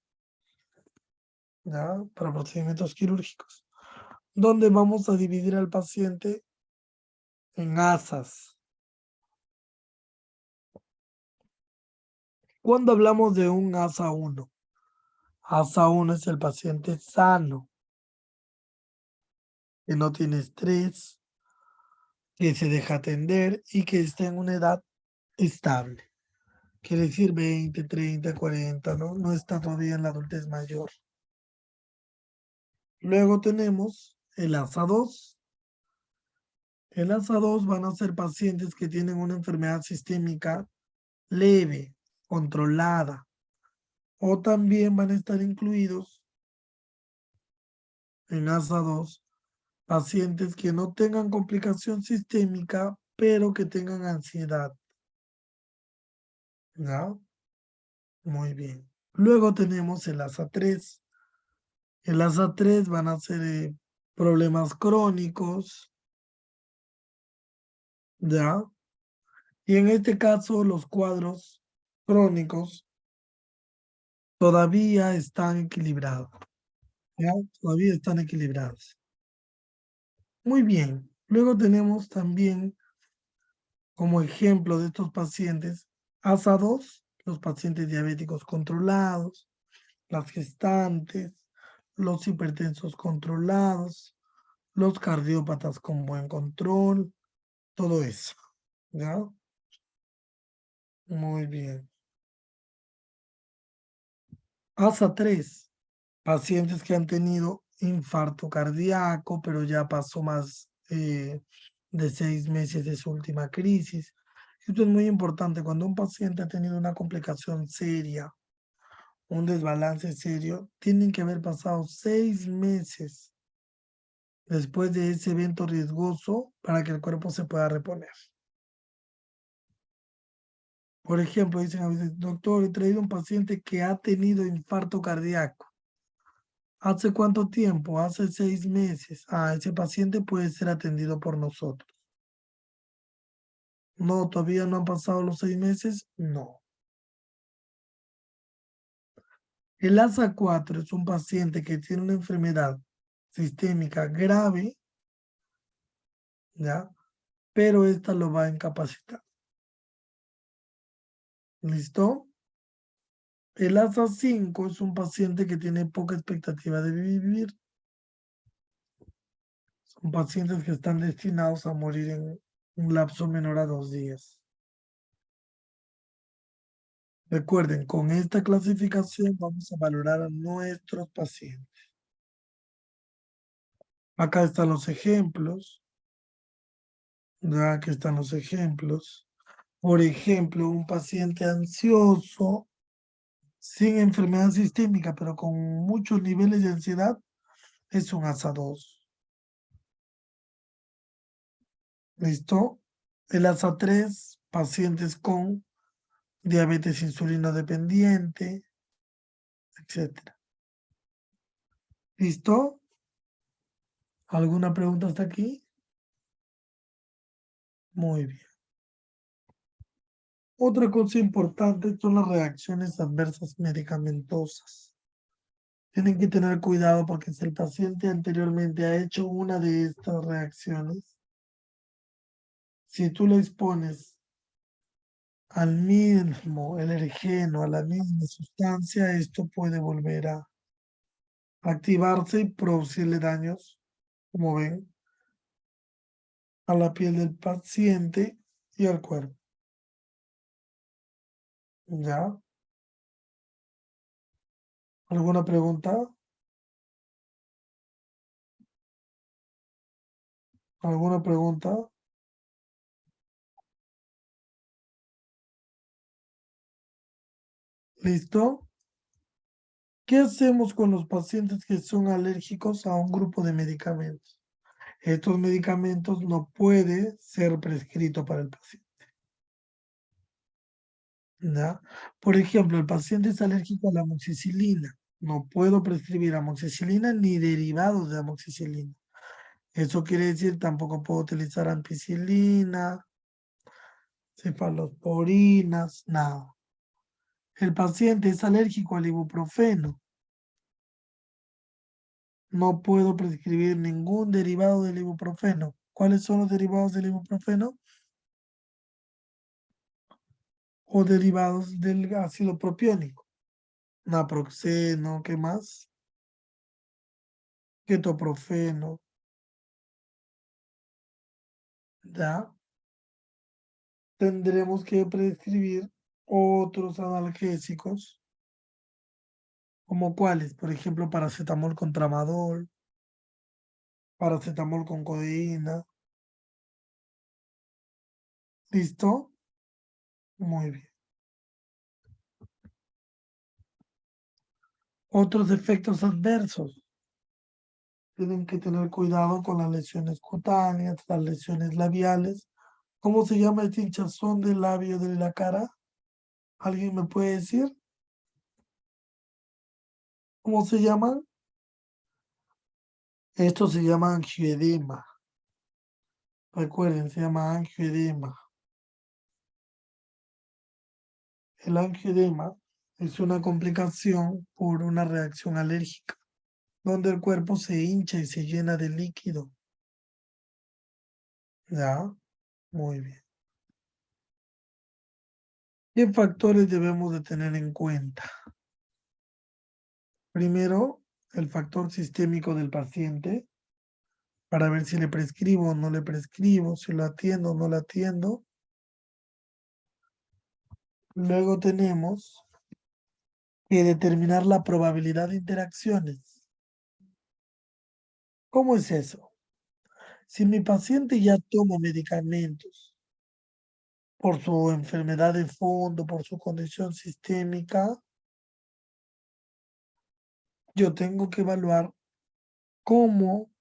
¿ya? Para procedimientos quirúrgicos, donde vamos a dividir al paciente en ASAs. Cuando hablamos de un ASA 1, ASA 1 es el paciente sano, que no tiene estrés, que se deja atender y que está en una edad estable. Quiere decir 20, 30, 40, ¿no? No está todavía en la adultez mayor. Luego tenemos el ASA 2. El ASA 2 van a ser pacientes que tienen una enfermedad sistémica leve, controlada, o también van a estar incluidos en ASA 2 pacientes que no tengan complicación sistémica, pero que tengan ansiedad. ¿Ya? Muy bien. Luego tenemos el ASA 3. El ASA 3 van a ser problemas crónicos, ¿ya? Y en este caso los cuadros crónicos todavía están equilibrados, ¿ya? Todavía están equilibrados. Muy bien. Luego tenemos también como ejemplo de estos pacientes ASA 2, los pacientes diabéticos controlados, las gestantes, los hipertensos controlados, los cardiópatas con buen control, todo eso, ¿ya? Muy bien. ASA 3, pacientes que han tenido infarto cardíaco, pero ya pasó más de 6 meses de su última crisis. Esto es muy importante. Cuando un paciente ha tenido una complicación seria un desbalance serio, tienen que haber pasado 6 meses después de ese evento riesgoso para que el cuerpo se pueda reponer. Por ejemplo, dicen a veces, doctor, he traído un paciente que ha tenido infarto cardíaco. ¿Hace cuánto tiempo? Hace 6 meses. Ah, ese paciente puede ser atendido por nosotros. No, todavía no han pasado los 6 meses. No. El ASA 4 es un paciente que tiene una enfermedad sistémica grave, ¿ya? Pero esta lo va a incapacitar. ¿Listo? El ASA 5 es un paciente que tiene poca expectativa de vivir. Son pacientes que están destinados a morir en un lapso menor a 2 días. Recuerden, con esta clasificación vamos a valorar a nuestros pacientes. Acá están los ejemplos. Ya aquí están los ejemplos. Por ejemplo, un paciente ansioso sin enfermedad sistémica, pero con muchos niveles de ansiedad, es un ASA 2. ¿Listo? El ASA 3, pacientes con diabetes insulino dependiente, etcétera. ¿Listo? ¿Alguna pregunta hasta aquí? Muy bien. Otra cosa importante son las reacciones adversas medicamentosas. Tienen que tener cuidado porque si el paciente anteriormente ha hecho una de estas reacciones, si tú le expones al mismo alergeno, a la misma sustancia, esto puede volver a activarse y producirle daños, como ven, a la piel del paciente y al cuerpo. ¿Ya? ¿Alguna pregunta? ¿Alguna pregunta? ¿Listo? ¿Qué hacemos con los pacientes que son alérgicos a un grupo de medicamentos? Estos medicamentos no pueden ser prescritos para el paciente. ¿Ya? Por ejemplo, el paciente es alérgico a la amoxicilina. No puedo prescribir amoxicilina ni derivados de amoxicilina. Eso quiere decir tampoco puedo utilizar ampicilina, cefalosporinas, nada. El paciente es alérgico al ibuprofeno. No puedo prescribir ningún derivado del ibuprofeno. ¿Cuáles son los derivados del ibuprofeno? O derivados del ácido propiónico. Naproxeno, ¿qué más? Ketoprofeno, ¿ya? Tendremos que prescribir otros analgésicos, como cuáles, por ejemplo, paracetamol con tramadol, paracetamol con codeína. ¿Listo? Muy bien. Otros efectos adversos. Tienen que tener cuidado con las lesiones cutáneas, las lesiones labiales. ¿Cómo se llama este hinchazón del labio de la cara? ¿Alguien me puede decir? ¿Cómo se llaman? Esto se llama angioedema. Recuerden, se llama angioedema. El angioedema es una complicación por una reacción alérgica, donde el cuerpo se hincha y se llena de líquido. ¿Ya? Muy bien. ¿Qué factores debemos de tener en cuenta? Primero, el factor sistémico del paciente, para ver si le prescribo o no le prescribo, si lo atiendo o no lo atiendo. Luego tenemos que determinar la probabilidad de interacciones. ¿Cómo es eso? Si mi paciente ya toma medicamentos por su enfermedad de fondo, por su condición sistémica, yo tengo que evaluar cómo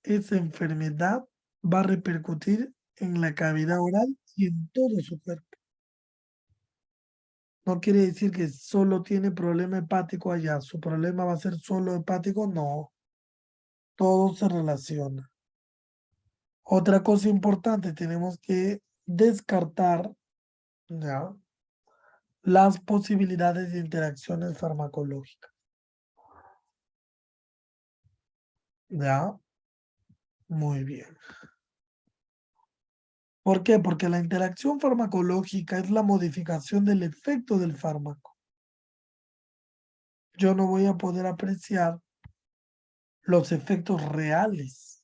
esa enfermedad va a repercutir en la cavidad oral y en todo su cuerpo. No quiere decir que solo tiene problema hepático allá, su problema va a ser solo hepático, no, todo se relaciona. Otra cosa importante, tenemos que descartar, ¿ya?, las posibilidades de interacciones farmacológicas, ¿ya? Muy bien. ¿Por qué? Porque la interacción farmacológica es la modificación del efecto del fármaco. Yo no voy a poder apreciar los efectos reales,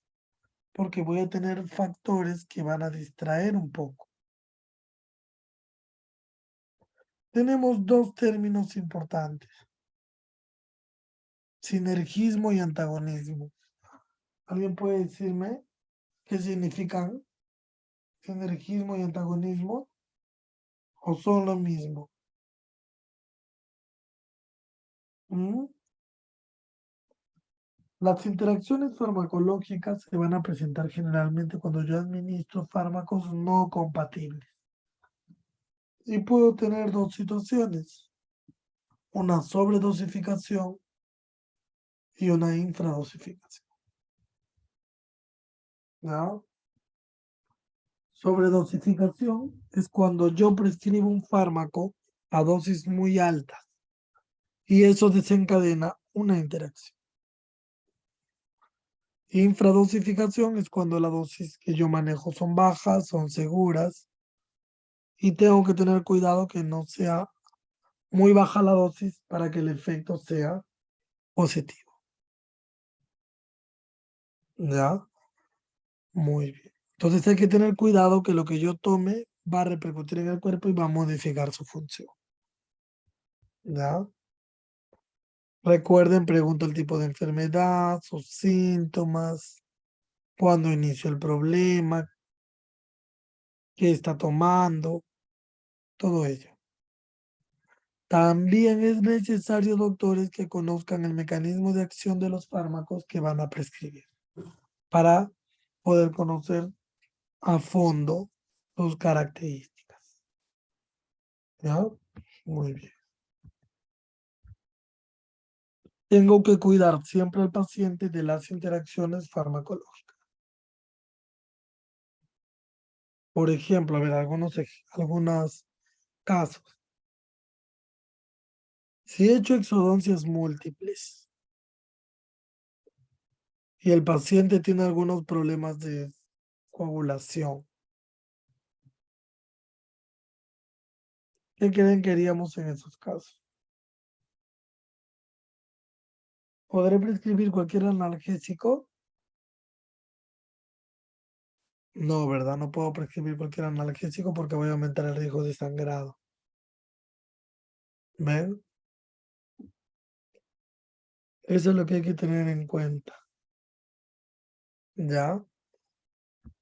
porque voy a tener factores que van a distraer un poco. Tenemos dos términos importantes: sinergismo y antagonismo. ¿Alguien puede decirme qué significan sinergismo y antagonismo o son lo mismo? ¿Mm? Las interacciones farmacológicas se van a presentar generalmente cuando yo administro fármacos no compatibles. Y puedo tener dos situaciones: una sobredosificación y una infradosificación. ¿Ya? Sobredosificación es cuando yo prescribo un fármaco a dosis muy altas y eso desencadena una interacción. Infradosificación es cuando la dosis que yo manejo son bajas, son seguras y tengo que tener cuidado que no sea muy baja la dosis para que el efecto sea positivo. ¿Ya? Muy bien. Entonces hay que tener cuidado que lo que yo tome va a repercutir en el cuerpo y va a modificar su función. ¿Ya? Recuerden, pregunto el tipo de enfermedad, sus síntomas, cuándo inició el problema, qué está tomando, todo ello. También es necesario, doctores, que conozcan el mecanismo de acción de los fármacos que van a prescribir para poder conocer a fondo sus características. ¿Ya? Muy bien. Tengo que cuidar siempre al paciente de las interacciones farmacológicas. Por ejemplo, a ver, algunos casos. Si he hecho exodoncias múltiples y el paciente tiene algunos problemas de coagulación, ¿qué creen que haríamos en esos casos? ¿Podré prescribir cualquier analgésico? No, ¿verdad? No puedo prescribir cualquier analgésico porque voy a aumentar el riesgo de sangrado. ¿Ven? Eso es lo que hay que tener en cuenta. ¿Ya?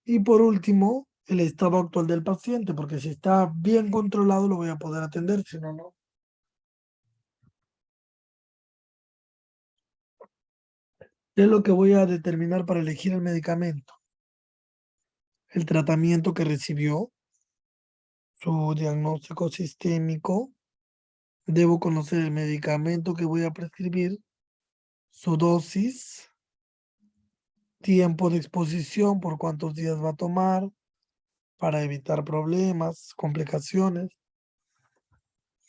Y por último, el estado actual del paciente, porque si está bien controlado lo voy a poder atender, si no, no. ¿Qué es lo que voy a determinar para elegir el medicamento? El tratamiento que recibió, su diagnóstico sistémico, debo conocer el medicamento que voy a prescribir, su dosis, tiempo de exposición, por cuántos días va a tomar, para evitar problemas, complicaciones.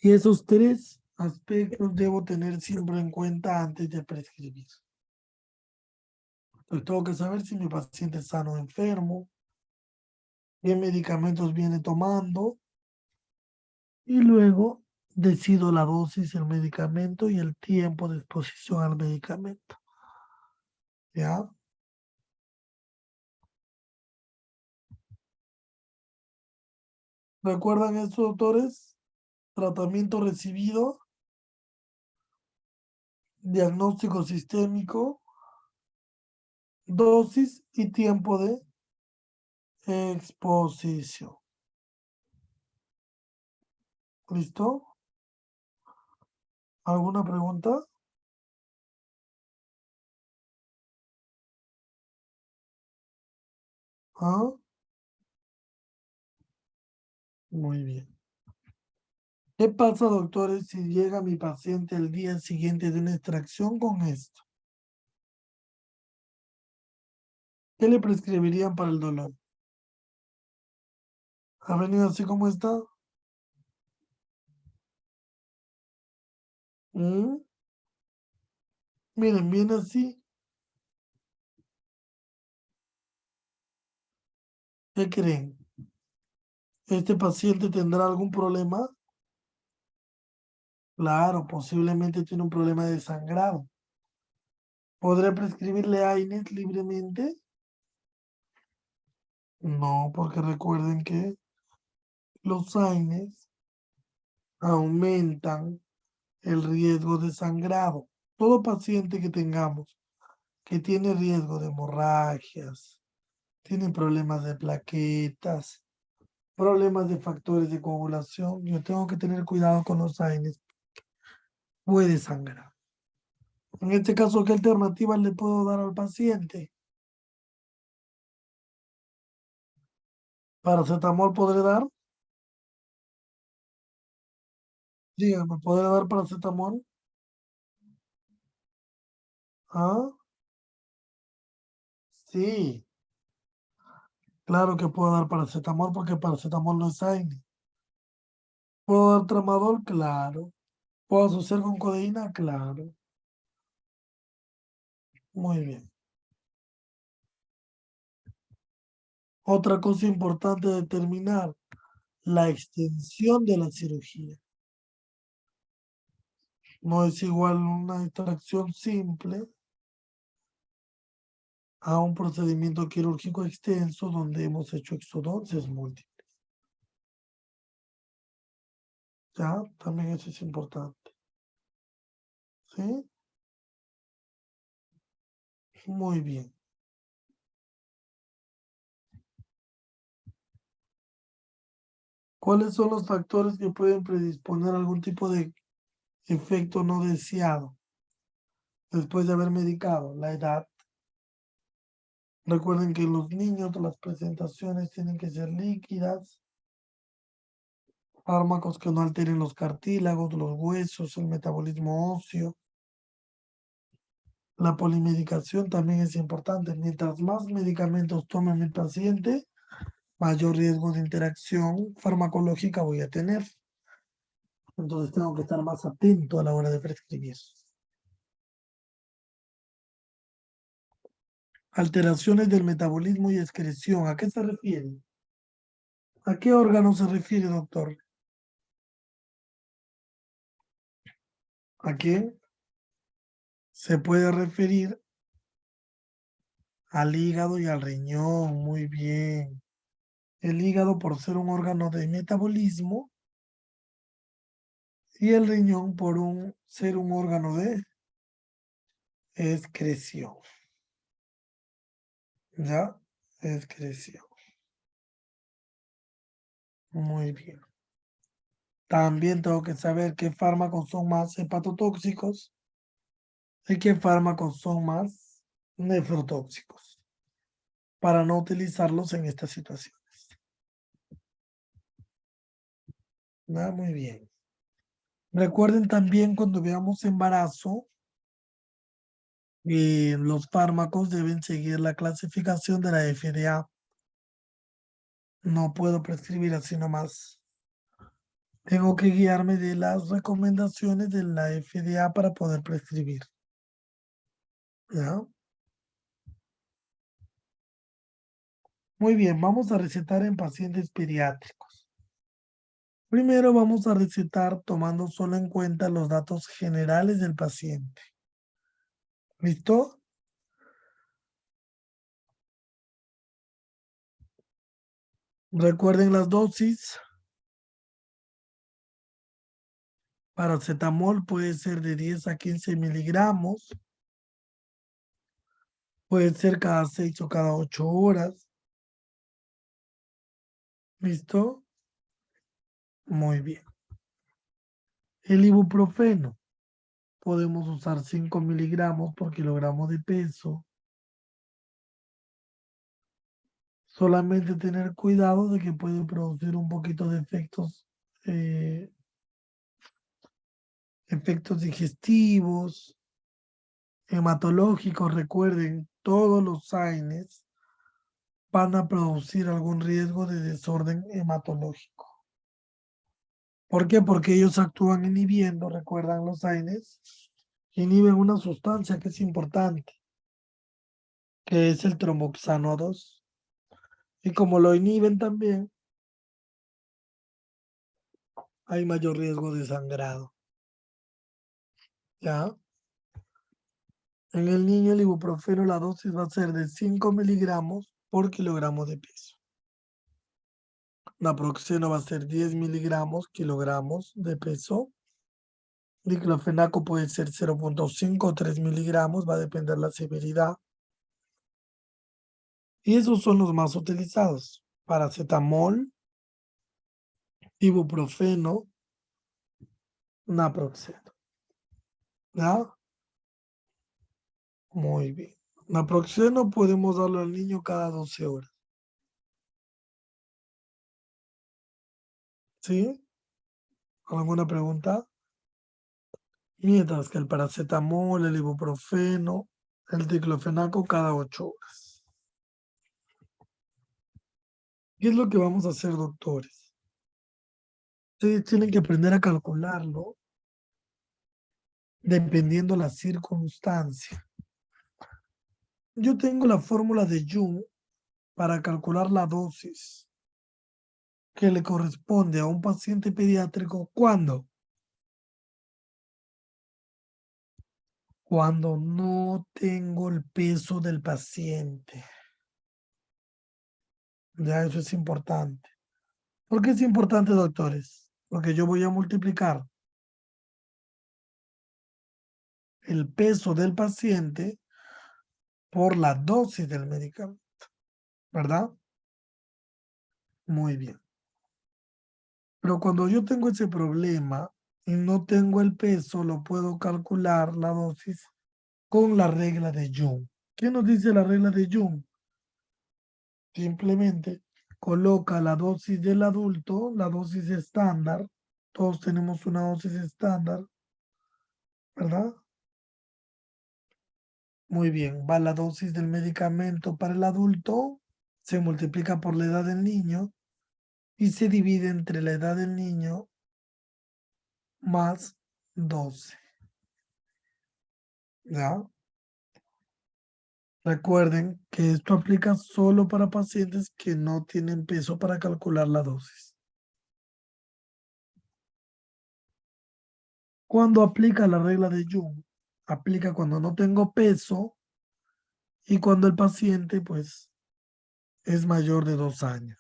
Y esos tres aspectos debo tener siempre en cuenta antes de prescribir. Entonces tengo que saber si mi paciente es sano o enfermo, qué medicamentos viene tomando y luego decido la dosis del medicamento y el tiempo de exposición al medicamento. ¿Ya? ¿Recuerdan estos, doctores? Tratamiento recibido, diagnóstico sistémico, dosis y tiempo de exposición. ¿Listo? ¿Alguna pregunta? ¿Ah? Muy bien. ¿Qué pasa, doctores, si llega mi paciente el día siguiente de una extracción con esto? ¿Qué le prescribirían para el dolor? ¿Ha venido así como está? ¿Mm? Miren, viene así. ¿Qué creen? ¿Este paciente tendrá algún problema? Claro, posiblemente tiene un problema de sangrado. ¿Podré prescribirle AINES libremente? No, porque recuerden que los AINES aumentan el riesgo de sangrado. Todo paciente que tengamos que tiene riesgo de hemorragias, tiene problemas de plaquetas, problemas de factores de coagulación, yo tengo que tener cuidado con los AINES. Puede sangrar. En este caso, ¿qué alternativa le puedo dar al paciente? ¿Paracetamol podré dar? Dígame, ¿podré dar paracetamol? Ah, sí, claro que puedo dar paracetamol porque paracetamol no es AINE. ¿Puedo dar tramadol? Claro. ¿Puedo asociar con codeína? Claro. Muy bien. Otra cosa importante determinar, la extensión de la cirugía. No es igual una extracción simple a un procedimiento quirúrgico extenso donde hemos hecho exodoncias múltiples. ¿Ya? También eso es importante. ¿Sí? Muy bien. ¿Cuáles son los factores que pueden predisponer a algún tipo de efecto no deseado después de haber medicado? La edad. Recuerden que en los niños las presentaciones tienen que ser líquidas, fármacos que no alteren los cartílagos, los huesos, el metabolismo óseo. La polimedicación también es importante. Mientras más medicamentos tome mi paciente, mayor riesgo de interacción farmacológica voy a tener. Entonces tengo que estar más atento a la hora de prescribir. Alteraciones del metabolismo y excreción. ¿A qué se refiere? ¿A qué órgano se refiere, doctor? ¿A qué? Se puede referir al hígado y al riñón. Muy bien. El hígado por ser un órgano de metabolismo y el riñón por ser un órgano de excreción. ¿Ya? Excreción. Muy bien. También tengo que saber qué fármacos son más hepatotóxicos y qué fármacos son más nefrotóxicos para no utilizarlos en estas situaciones. Muy bien. Recuerden también cuando veamos embarazo, los fármacos deben seguir la clasificación de la FDA. No puedo prescribir así nomás. Tengo que guiarme de las recomendaciones de la FDA para poder prescribir. ¿Ya? Muy bien, vamos a recetar en pacientes pediátricos. Primero vamos a recetar tomando solo en cuenta los datos generales del paciente. ¿Listo? Recuerden las dosis. Paracetamol puede ser de 10 a 15 miligramos. Puede ser cada 6 o cada 8 horas. ¿Listo? Muy bien. El ibuprofeno. Podemos usar 5 miligramos por kilogramo de peso. Solamente tener cuidado de que puede producir un poquito de efectos digestivos, hematológicos. Recuerden, todos los AINES van a producir algún riesgo de desorden hematológico. ¿Por qué? Porque ellos actúan inhibiendo, recuerdan los AINES, inhiben una sustancia que es importante, que es el tromboxano A2. Y como lo inhiben también, hay mayor riesgo de sangrado. ¿Ya? En el niño el ibuprofeno la dosis va a ser de 5 miligramos por kilogramo de peso. Naproxeno va a ser 10 miligramos kilogramos de peso. Diclofenaco puede ser 0,5 o 3 miligramos, va a depender la severidad. Y esos son los más utilizados: paracetamol, ibuprofeno, naproxeno. ¿Ya? Muy bien. Naproxeno podemos darlo al niño cada 12 horas. ¿Sí? ¿Alguna pregunta? Mientras que el paracetamol, el ibuprofeno, el diclofenaco cada 8 horas. ¿Qué es lo que vamos a hacer, doctores? Ustedes tienen que aprender a calcularlo dependiendo la circunstancia. Yo tengo la fórmula de Jung para calcular la dosis que le corresponde a un paciente pediátrico. ¿Cuándo? Cuando no tengo el peso del paciente. Ya, eso es importante. ¿Por qué es importante, doctores? Porque yo voy a multiplicar el peso del paciente por la dosis del medicamento, ¿verdad? Muy bien. Pero cuando yo tengo ese problema y no tengo el peso, lo puedo calcular la dosis con la regla de Jung. ¿Qué nos dice la regla de Jung? Simplemente coloca la dosis del adulto, la dosis estándar. Todos tenemos una dosis estándar, ¿verdad? Muy bien, va la dosis del medicamento para el adulto, se multiplica por la edad del niño y se divide entre la edad del niño más 12. ¿Ya? Recuerden que esto aplica solo para pacientes que no tienen peso para calcular la dosis. Cuando aplica la regla de Jung, aplica cuando no tengo peso y cuando el paciente, pues, es mayor de 2 años.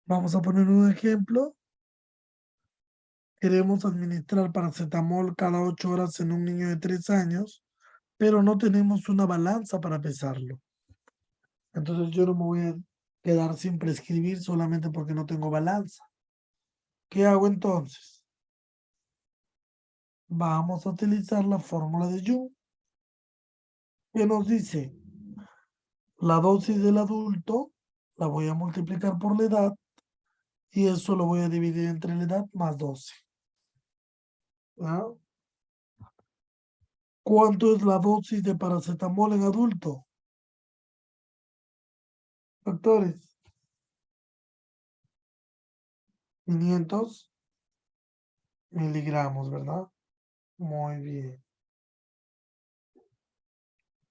Vamos a poner un ejemplo. Queremos administrar paracetamol cada 8 horas en un niño de 3 años, pero no tenemos una balanza para pesarlo. Entonces yo no me voy a quedar sin prescribir solamente porque no tengo balanza. ¿Qué hago entonces? Vamos a utilizar la fórmula de Jung, que nos dice la dosis del adulto la voy a multiplicar por la edad y eso lo voy a dividir entre la edad más 12. ¿Ah? ¿Cuánto es la dosis de paracetamol en adulto? Doctores, 500 miligramos, ¿verdad? Muy bien.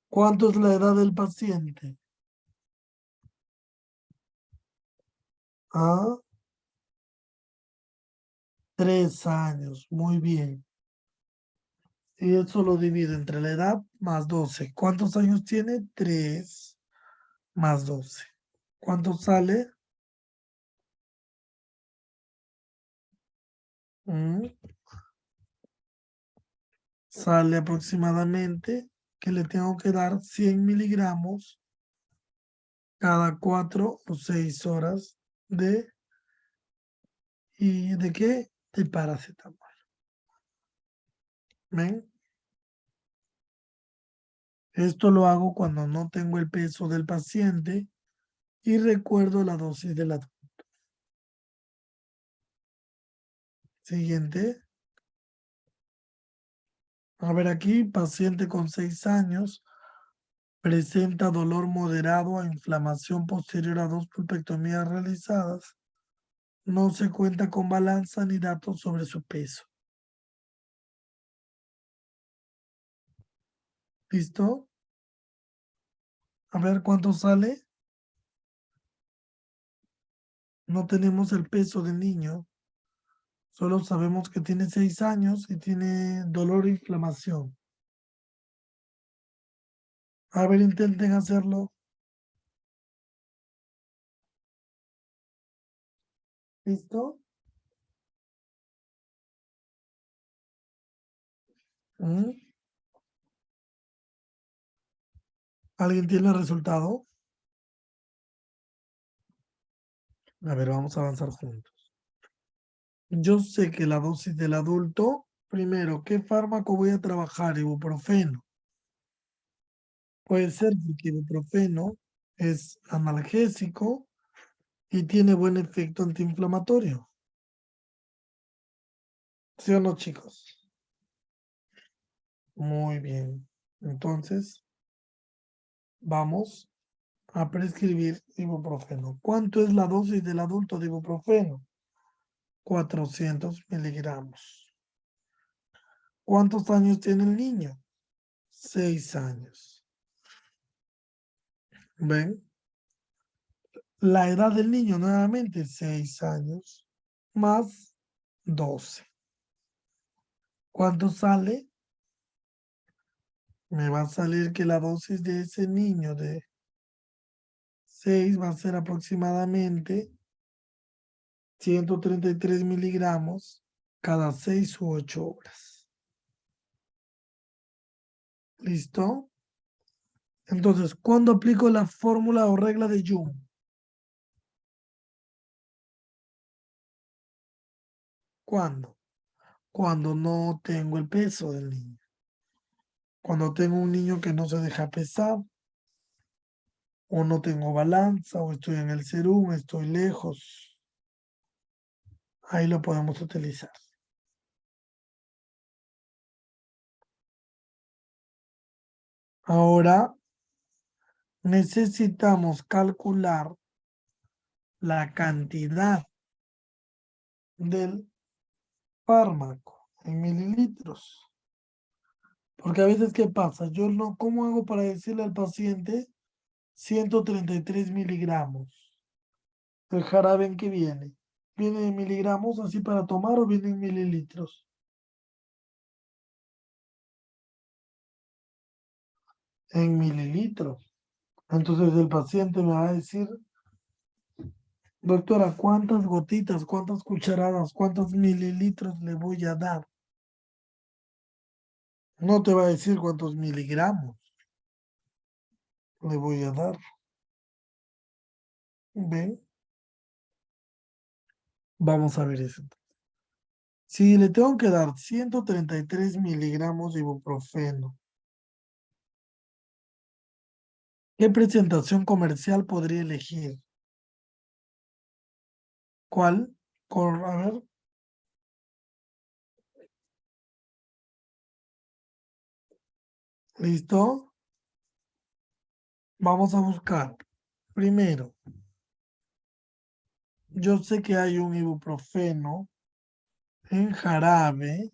¿Cuánto es la edad del paciente? Ah, 3 años, muy bien. Y eso lo divido entre la edad más 12. ¿Cuántos años tiene? 3 más 12. ¿Cuánto sale? Mm, Sale aproximadamente que le tengo que dar 100 miligramos cada 4 o 6 horas de... ¿Y de qué? De paracetamol. ¿Ven? Esto lo hago cuando no tengo el peso del paciente y recuerdo la dosis de la... Siguiente. A ver aquí, paciente con 6 años, presenta dolor moderado a inflamación posterior a 2 pulpectomías realizadas. No se cuenta con balanza ni datos sobre su peso. ¿Listo? A ver cuánto sale. No tenemos el peso del niño. Solo sabemos que tiene 6 años y tiene dolor e inflamación. A ver, intenten hacerlo. ¿Listo? ¿Mm? ¿Alguien tiene el resultado? A ver, vamos a avanzar juntos. Yo sé que la dosis del adulto, primero, ¿qué fármaco voy a trabajar? Ibuprofeno. Puede ser porque ibuprofeno es analgésico y tiene buen efecto antiinflamatorio. ¿Sí o no, chicos? Muy bien. Entonces, vamos a prescribir ibuprofeno. ¿Cuánto es la dosis del adulto de ibuprofeno? 400 miligramos. ¿Cuántos años tiene el niño? 6 años. ¿Ven? La edad del niño nuevamente 6 años más 12. ¿Cuánto sale? Me va a salir que la dosis de ese niño de 6 va a ser aproximadamente 133 miligramos cada 6 u 8 horas. ¿Listo? Entonces, ¿cuándo aplico la fórmula o regla de Jung? ¿Cuándo? Cuando no tengo el peso del niño. Cuando tengo un niño que no se deja pesar, o no tengo balanza, o estoy en el serum, estoy lejos. Ahí lo podemos utilizar. Ahora necesitamos calcular la cantidad del fármaco en mililitros. Porque a veces, ¿qué pasa? Yo no, ¿cómo hago para decirle al paciente 133 miligramos? El jarabe en que viene. ¿Viene en miligramos así para tomar o viene en mililitros? En mililitros. Entonces el paciente me va a decir, doctora, ¿cuántas gotitas, cuántas cucharadas, cuántos mililitros le voy a dar? No te va a decir cuántos miligramos le voy a dar. ¿Ven? Vamos a ver eso. Si le tengo que dar 133 miligramos de ibuprofeno, ¿qué presentación comercial podría elegir? ¿Cuál? A ver, ¿listo? Vamos a buscar. Primero, yo sé que hay un ibuprofeno en jarabe.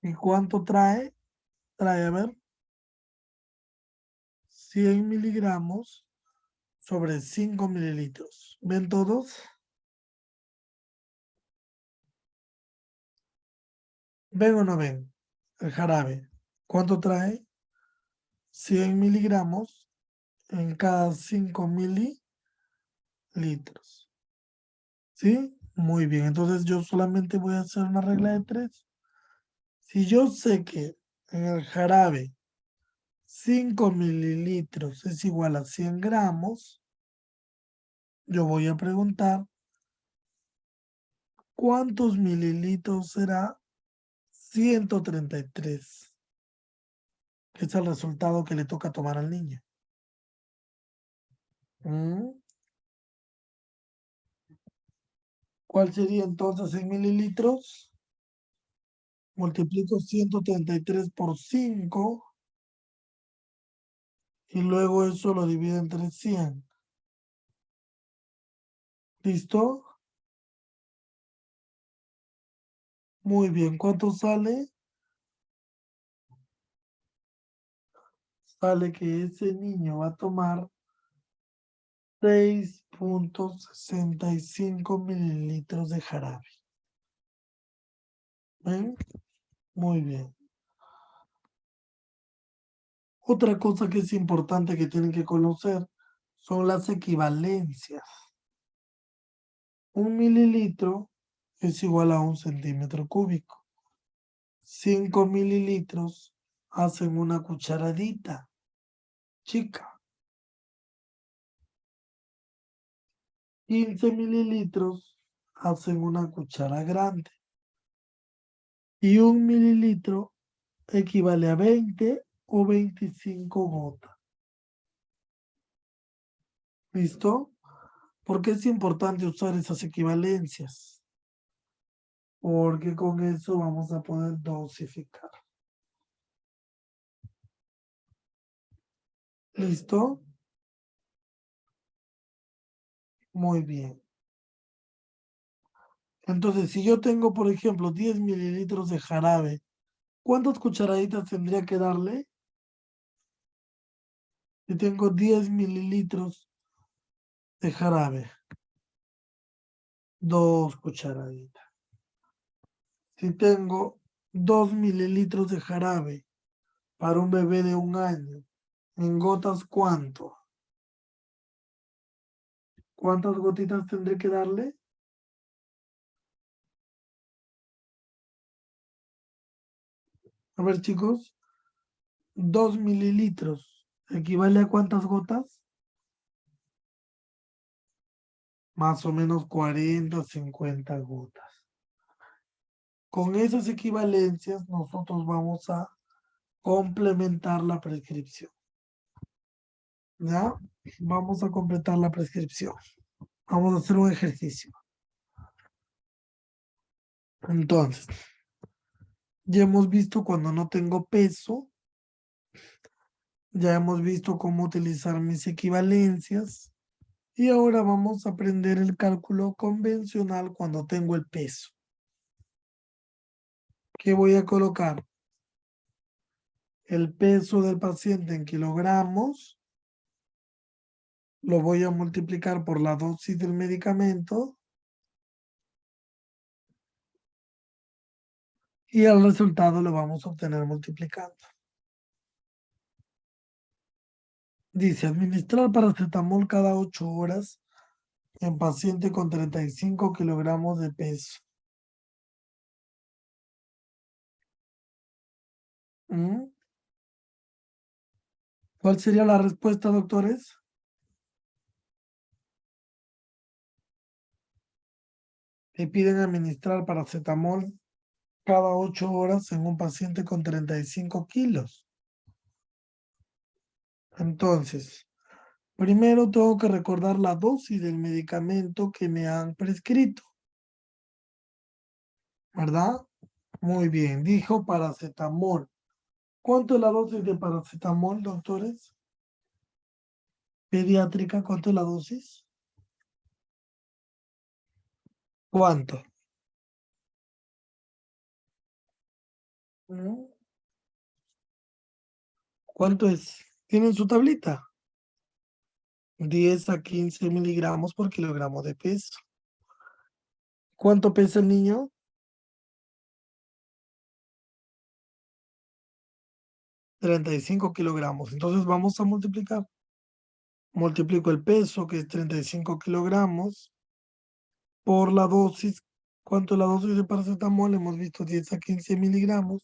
¿Y cuánto trae? Trae, a ver, 100 miligramos sobre 5 mililitros. ¿Ven todos? ¿Ven o no ven? El jarabe. ¿Cuánto trae? 100 miligramos en cada 5 mililitros. ¿Sí? Muy bien. Entonces yo solamente voy a hacer una regla de 3. Si yo sé que en el jarabe 5 mililitros es igual a 100 gramos, yo voy a preguntar cuántos mililitros será 133. que es el resultado que le toca tomar al niño. ¿Mm? ¿Cuál sería entonces en mililitros? Multiplico 133 por 5 y luego eso lo divido entre 100. ¿Listo? Muy bien. ¿Cuánto sale? Sale que ese niño va a tomar 6,65 mililitros de jarabe. ¿Ven? Muy bien. Otra cosa que es importante que tienen que conocer son las equivalencias. 1 mililitro es igual a 1 centímetro cúbico. 5 mililitros hacen una cucharadita chica. 15 mililitros hacen una cuchara grande. Y 1 mililitro equivale a 20 o 25 gotas. ¿Listo? ¿Por qué es importante usar esas equivalencias? Porque con eso vamos a poder dosificar. ¿Listo? Muy bien. Entonces, si yo tengo, por ejemplo, 10 mililitros de jarabe, ¿cuántas cucharaditas tendría que darle? Si tengo 10 mililitros de jarabe, 2 cucharaditas. Si tengo 2 mililitros de jarabe para un bebé de 1 año, ¿en gotas cuánto? ¿Cuántas gotitas tendré que darle? A ver, chicos, 2 mililitros equivale a ¿cuántas gotas? Más o menos 40, 50 gotas. Con esas equivalencias nosotros vamos a complementar la prescripción. ¿Ya? Vamos a completar la prescripción. Vamos a hacer un ejercicio. Entonces, ya hemos visto cuando no tengo peso. Ya hemos visto cómo utilizar mis equivalencias. Y ahora vamos a aprender el cálculo convencional cuando tengo el peso. ¿Qué voy a colocar? El peso del paciente en kilogramos. Lo voy a multiplicar por la dosis del medicamento. Y el resultado lo vamos a obtener multiplicando. Dice, administrar paracetamol cada 8 horas en paciente con 35 kilogramos de peso. ¿Mm? ¿Cuál sería la respuesta, doctores? Te piden administrar paracetamol cada 8 horas en un paciente con 35 kilos. Entonces, primero tengo que recordar la dosis del medicamento que me han prescrito, ¿verdad? Muy bien, dijo paracetamol. ¿Cuánto es la dosis de paracetamol, doctores? Pediátrica, ¿cuánto es la dosis? ¿Cuánto? ¿Mm? ¿Cuánto es? ¿Tienen su tablita? 10 a 15 miligramos por kilogramo de peso. ¿Cuánto pesa el niño? 35 kilogramos. Entonces vamos a multiplicar. Multiplico el peso, que es 35 kilogramos, por la dosis. ¿Cuánto es la dosis de paracetamol? Hemos visto 10 a 15 miligramos.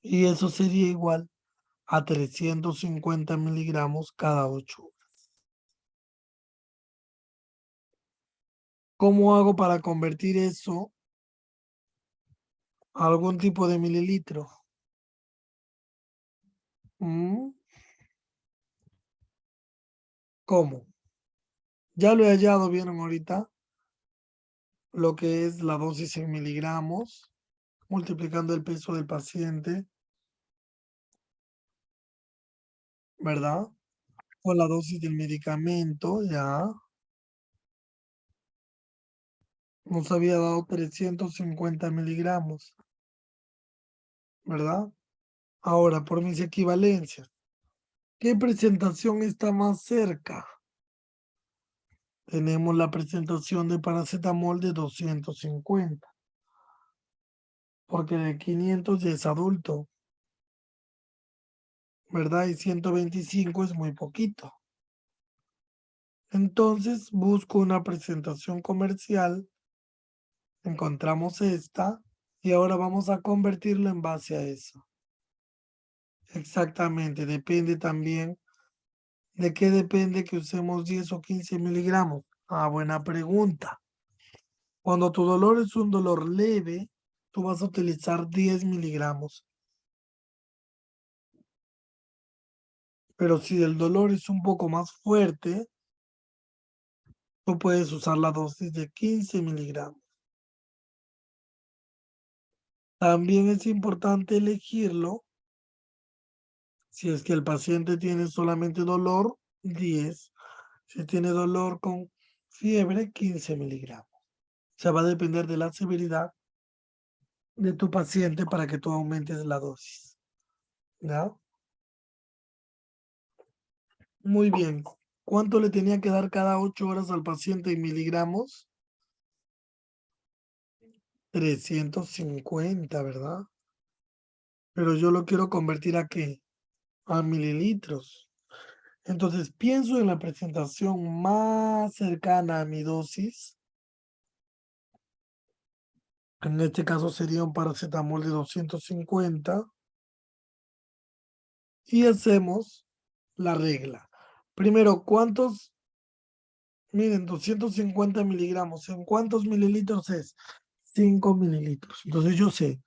Y eso sería igual a 350 miligramos cada 8 horas. ¿Cómo hago para convertir eso a algún tipo de mililitro? Mm, ¿Cómo? Ya lo he hallado, vieron ahorita, lo que es la dosis en miligramos, multiplicando el peso del paciente, ¿verdad? O la dosis del medicamento, ya. Nos había dado 350 miligramos, ¿verdad? Ahora, por mis equivalencias, ¿qué presentación está más cerca? Tenemos la presentación de paracetamol de 250, porque de 500 ya es adulto, ¿verdad? Y 125 es muy poquito. Entonces busco una presentación comercial, encontramos esta, y ahora vamos a convertirlo en base a eso. Exactamente, depende también. ¿De qué depende que usemos 10 o 15 miligramos? Ah, buena pregunta. Cuando tu dolor es un dolor leve, tú vas a utilizar 10 miligramos. Pero si el dolor es un poco más fuerte, tú puedes usar la dosis de 15 miligramos. También es importante elegirlo si es que el paciente tiene solamente dolor, 10. Si tiene dolor con fiebre, 15 miligramos. O sea, va a depender de la severidad de tu paciente para que tú aumentes la dosis. ¿Ya? Muy bien. ¿Cuánto le tenía que dar cada 8 horas al paciente en miligramos? 350, ¿verdad? Pero yo lo quiero convertir ¿a qué? A mililitros. Entonces pienso en la presentación más cercana a mi dosis. En este caso sería un paracetamol de 250. Y hacemos la regla. Primero, ¿cuántos? Miren, 250 miligramos. ¿En cuántos mililitros es? 5 mililitros. Entonces yo sé,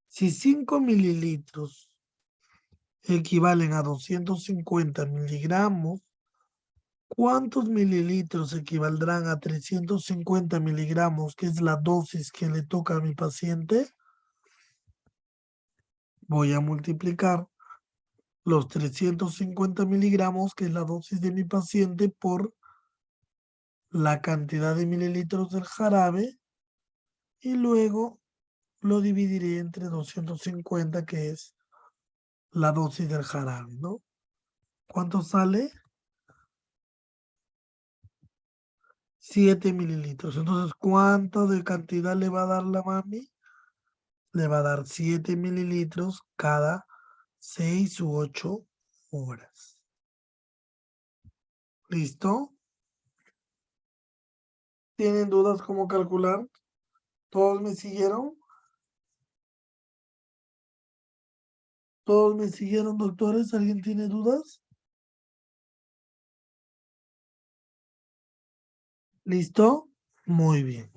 si 5 mililitros equivalen a 250 miligramos, ¿cuántos mililitros equivaldrán a 350 miligramos, que es la dosis que le toca a mi paciente? Voy a multiplicar los 350 miligramos, que es la dosis de mi paciente, por la cantidad de mililitros del jarabe y luego lo dividiré entre 250, que es la dosis del jarabe, ¿no? ¿Cuánto sale? 7 mililitros. Entonces, ¿cuánto de cantidad le va a dar la mami? Le va a dar 7 mililitros cada 6 u 8 horas. ¿Listo? ¿Tienen dudas cómo calcular? ¿Todos me siguieron? ¿Todos me siguieron, doctores? ¿Alguien tiene dudas? ¿Listo? Muy bien.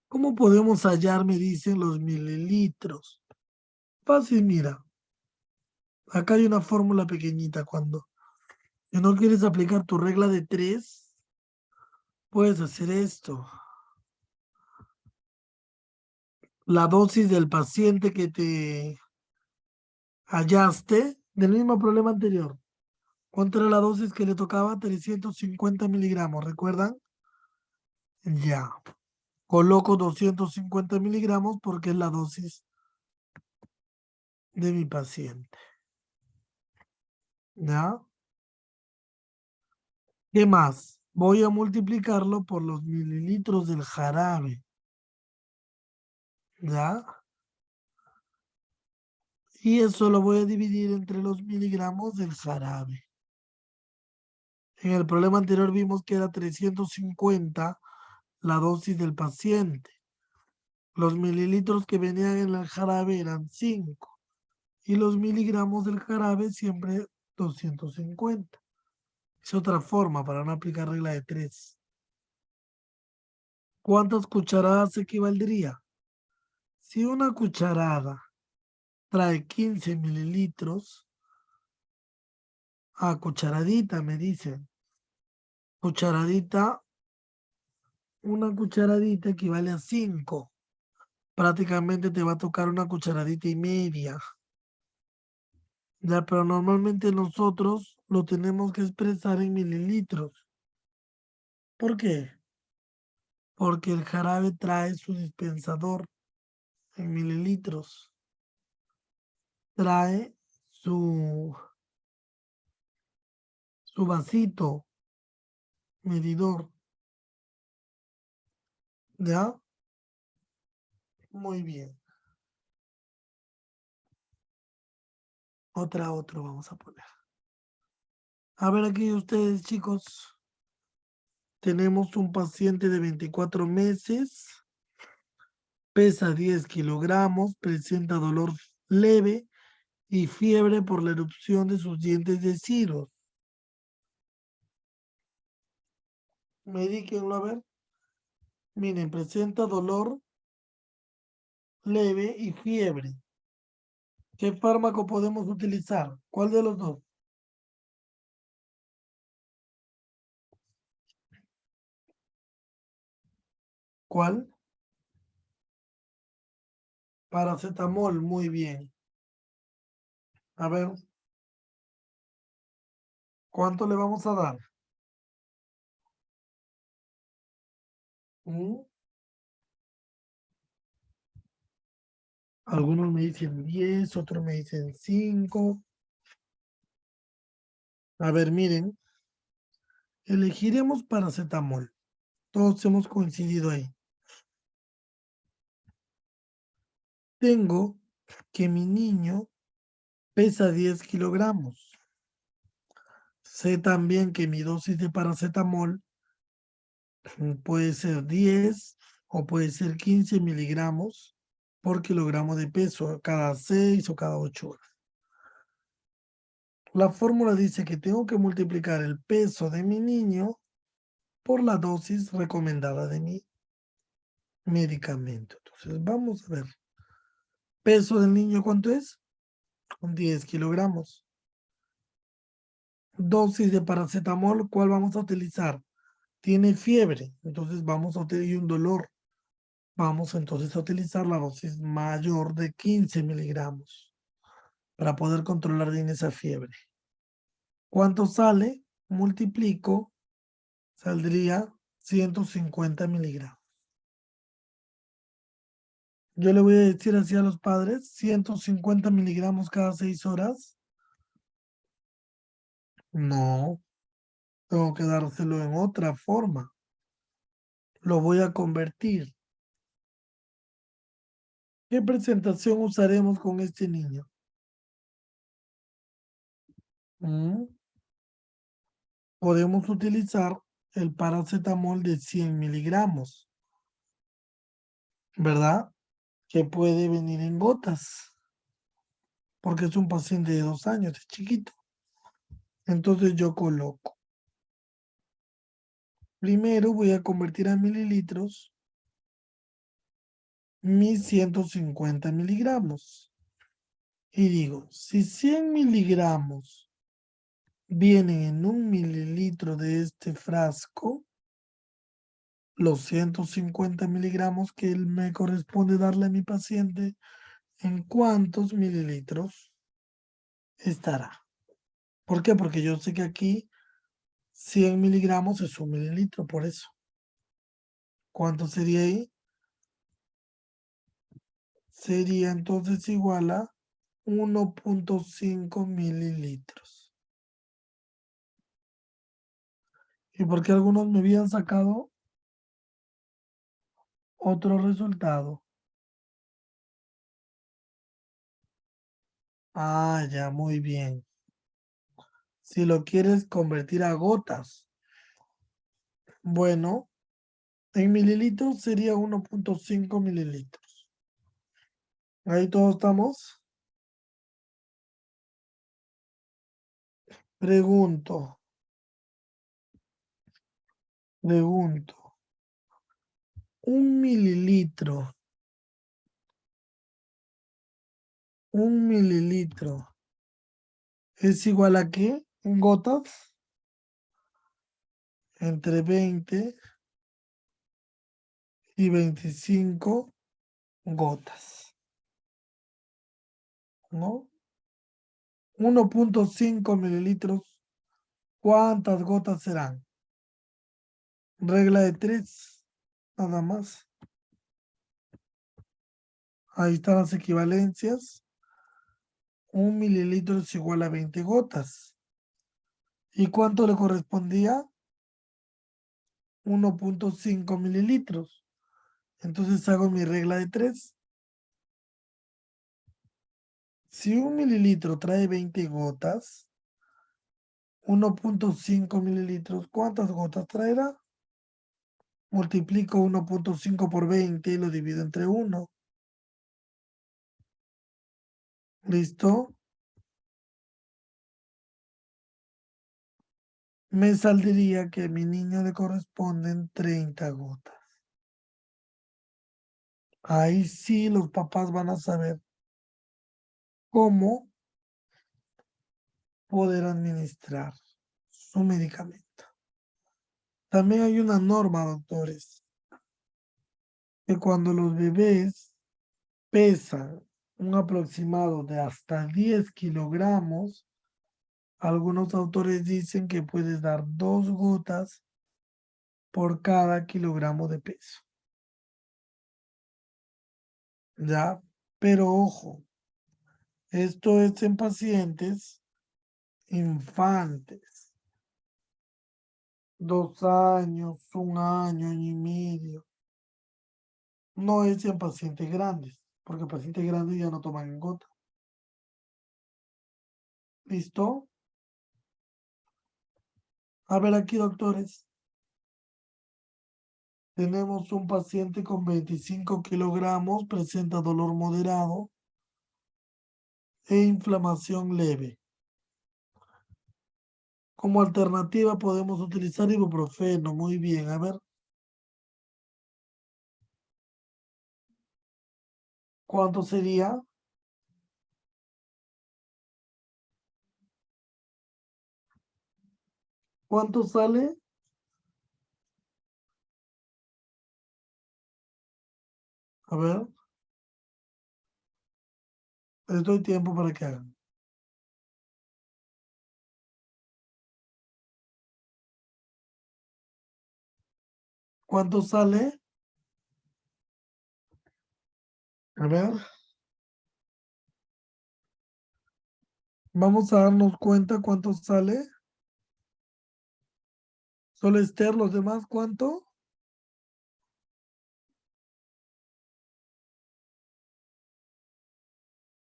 ¿Cómo podemos hallar, me dicen, los mililitros? Fácil, mira. Acá hay una fórmula pequeñita. Cuando no quieres aplicar tu regla de 3, puedes hacer esto. La dosis del paciente que te hallaste del mismo problema anterior. ¿Cuánto era la dosis que le tocaba? 350 miligramos, ¿recuerdan? Ya. Coloco 250 miligramos porque es la dosis de mi paciente. ¿Ya? ¿Qué más? Voy a multiplicarlo por los mililitros del jarabe. ¿Ya? Y eso lo voy a dividir entre los miligramos del jarabe. En el problema anterior vimos que era 350 la dosis del paciente. Los mililitros que venían en el jarabe eran 5 y los miligramos del jarabe siempre 250. Es otra forma para no aplicar regla de 3. ¿Cuántas cucharadas equivaldría? Si una cucharada trae 15 mililitros a cucharadita, me dicen. Cucharadita, una cucharadita equivale a 5. Prácticamente te va a tocar una cucharadita y media. Ya, pero normalmente nosotros lo tenemos que expresar en mililitros. ¿Por qué? Porque el jarabe trae su dispensador en mililitros. Trae su vasito medidor. ¿Ya? Muy bien. Otro vamos a poner. A ver aquí ustedes, chicos. Tenemos un paciente de 24 meses, pesa 10 kilogramos, presenta dolor leve y fiebre por la erupción de sus dientes deciduos. Medíquenlo, a ver. Miren, presenta dolor leve y fiebre. ¿Qué fármaco podemos utilizar? ¿Cuál de los dos? ¿Cuál? Paracetamol, muy bien. A ver, ¿cuánto le vamos a dar? ¿Mm? Algunos me dicen 10, otros me dicen 5. A ver, miren, elegiremos paracetamol. Todos hemos coincidido ahí. Tengo que mi niño pesa 10 kilogramos. Sé también que mi dosis de paracetamol puede ser 10 o puede ser 15 miligramos por kilogramo de peso cada 6 o cada 8 horas. La fórmula dice que tengo que multiplicar el peso de mi niño por la dosis recomendada de mi medicamento. Entonces, vamos a ver. ¿Peso del niño cuánto es? 10 kilogramos. Dosis de paracetamol, ¿cuál vamos a utilizar? Tiene fiebre, entonces vamos a utilizar un dolor. Vamos entonces a utilizar la dosis mayor de 15 miligramos para poder controlar bien esa fiebre. ¿Cuánto sale? Multiplico, saldría 150 miligramos. Yo le voy a decir así a los padres, 150 miligramos cada 6 horas. No, tengo que dárselo en otra forma. Lo voy a convertir. ¿Qué presentación usaremos con este niño? Mm, Podemos utilizar el paracetamol de 100 miligramos, ¿verdad? Que puede venir en gotas, porque es un paciente de 2 años, es chiquito. Entonces yo coloco. Primero voy a convertir a mililitros mis 150 miligramos. Y digo, si 100 miligramos vienen en 1 mililitro de este frasco, los 150 miligramos que me corresponde darle a mi paciente, ¿en cuántos mililitros estará? ¿Por qué? Porque yo sé que aquí 100 miligramos es 1 mililitro, por eso. ¿Cuánto sería ahí? Sería entonces igual a 1.5 mililitros. ¿Y por qué algunos me habían sacado otro resultado? Ah, ya, muy bien. Si lo quieres convertir a gotas, bueno, en mililitros sería 1.5 mililitros. Ahí todos estamos. Pregunto, pregunto. 1 mililitro Un mililitro es igual a ¿qué? En gotas, entre 20 y 25 gotas, ¿no? 1.5 mililitros, ¿cuántas gotas serán? Regla de 3, nada más. Ahí están las equivalencias. 1 mililitro es igual a 20 gotas. ¿Y cuánto le correspondía? 1.5 mililitros. Entonces hago mi regla de 3. Si 1 mililitro trae 20 gotas, 1.5 mililitros, ¿cuántas gotas traerá? Multiplico 1.5 por 20 y lo divido entre 1. ¿Listo? Me saldría que a mi niño le corresponden 30 gotas. Ahí sí los papás van a saber cómo poder administrar su medicamento. También hay una norma, doctores, que cuando los bebés pesan un aproximado de hasta 10 kilogramos, algunos autores dicen que puedes dar 2 gotas por cada kilogramo de peso. ¿Ya? Pero ojo, esto es en pacientes infantes, 2 años, 1 año, año y medio. No es en pacientes grandes, porque pacientes grandes ya no toman en gota. ¿Listo? A ver aquí, doctores. Tenemos un paciente con 25 kilogramos, presenta dolor moderado e inflamación leve. Como alternativa podemos utilizar ibuprofeno. Muy bien, a ver. ¿Cuánto sería? ¿Cuánto sale? A ver, les doy tiempo para que hagan. ¿Cuánto sale? A ver, vamos a darnos cuenta cuánto sale. Solo Esther, los demás, ¿cuánto?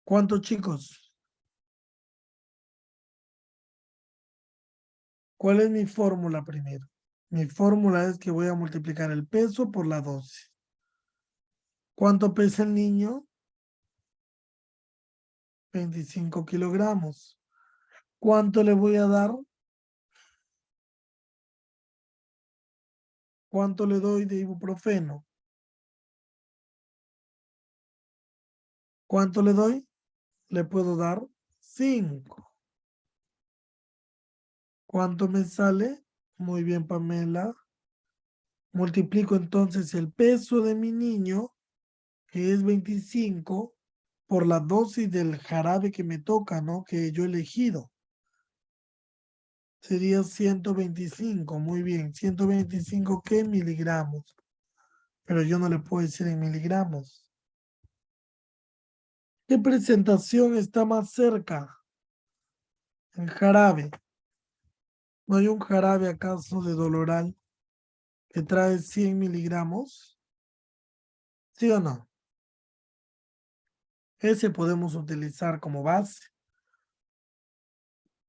¿Cuántos chicos? ¿Cuál es mi fórmula primero? Mi fórmula es que voy a multiplicar el peso por la dosis. ¿Cuánto pesa el niño? 25 kilogramos. ¿Cuánto le voy a dar? ¿Cuánto le doy de ibuprofeno? ¿Cuánto le doy? Le puedo dar 5. ¿Cuánto me sale? Muy bien, Pamela. Multiplico entonces el peso de mi niño, que es 25, por la dosis del jarabe que me toca, ¿no? Que yo he elegido. Sería 125, muy bien. 125, ¿qué? Miligramos. Pero yo no le puedo decir en miligramos. ¿Qué presentación está más cerca? El jarabe. ¿No hay un jarabe acaso de Doloral que trae 100 miligramos? ¿Sí o no? Ese podemos utilizar como base.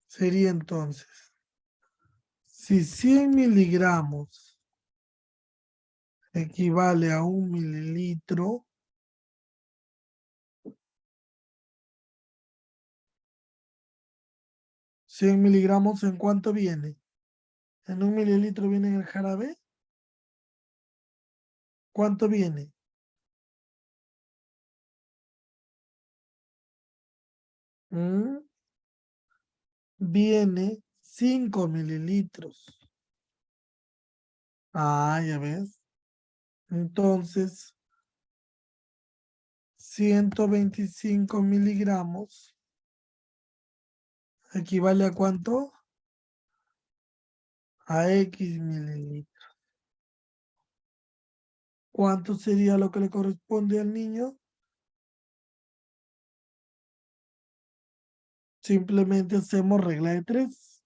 Sería entonces, si 100 miligramos equivale a 1 mililitro, 100 miligramos, ¿en cuánto viene? ¿En 1 mililitro viene en el jarabe? ¿Cuánto viene? ¿Mm? Viene 5 mililitros. Ah, ya ves. Entonces, 125 miligramos equivale a ¿cuánto? A X mililitros. ¿Cuánto sería lo que le corresponde al niño? Simplemente hacemos regla de 3.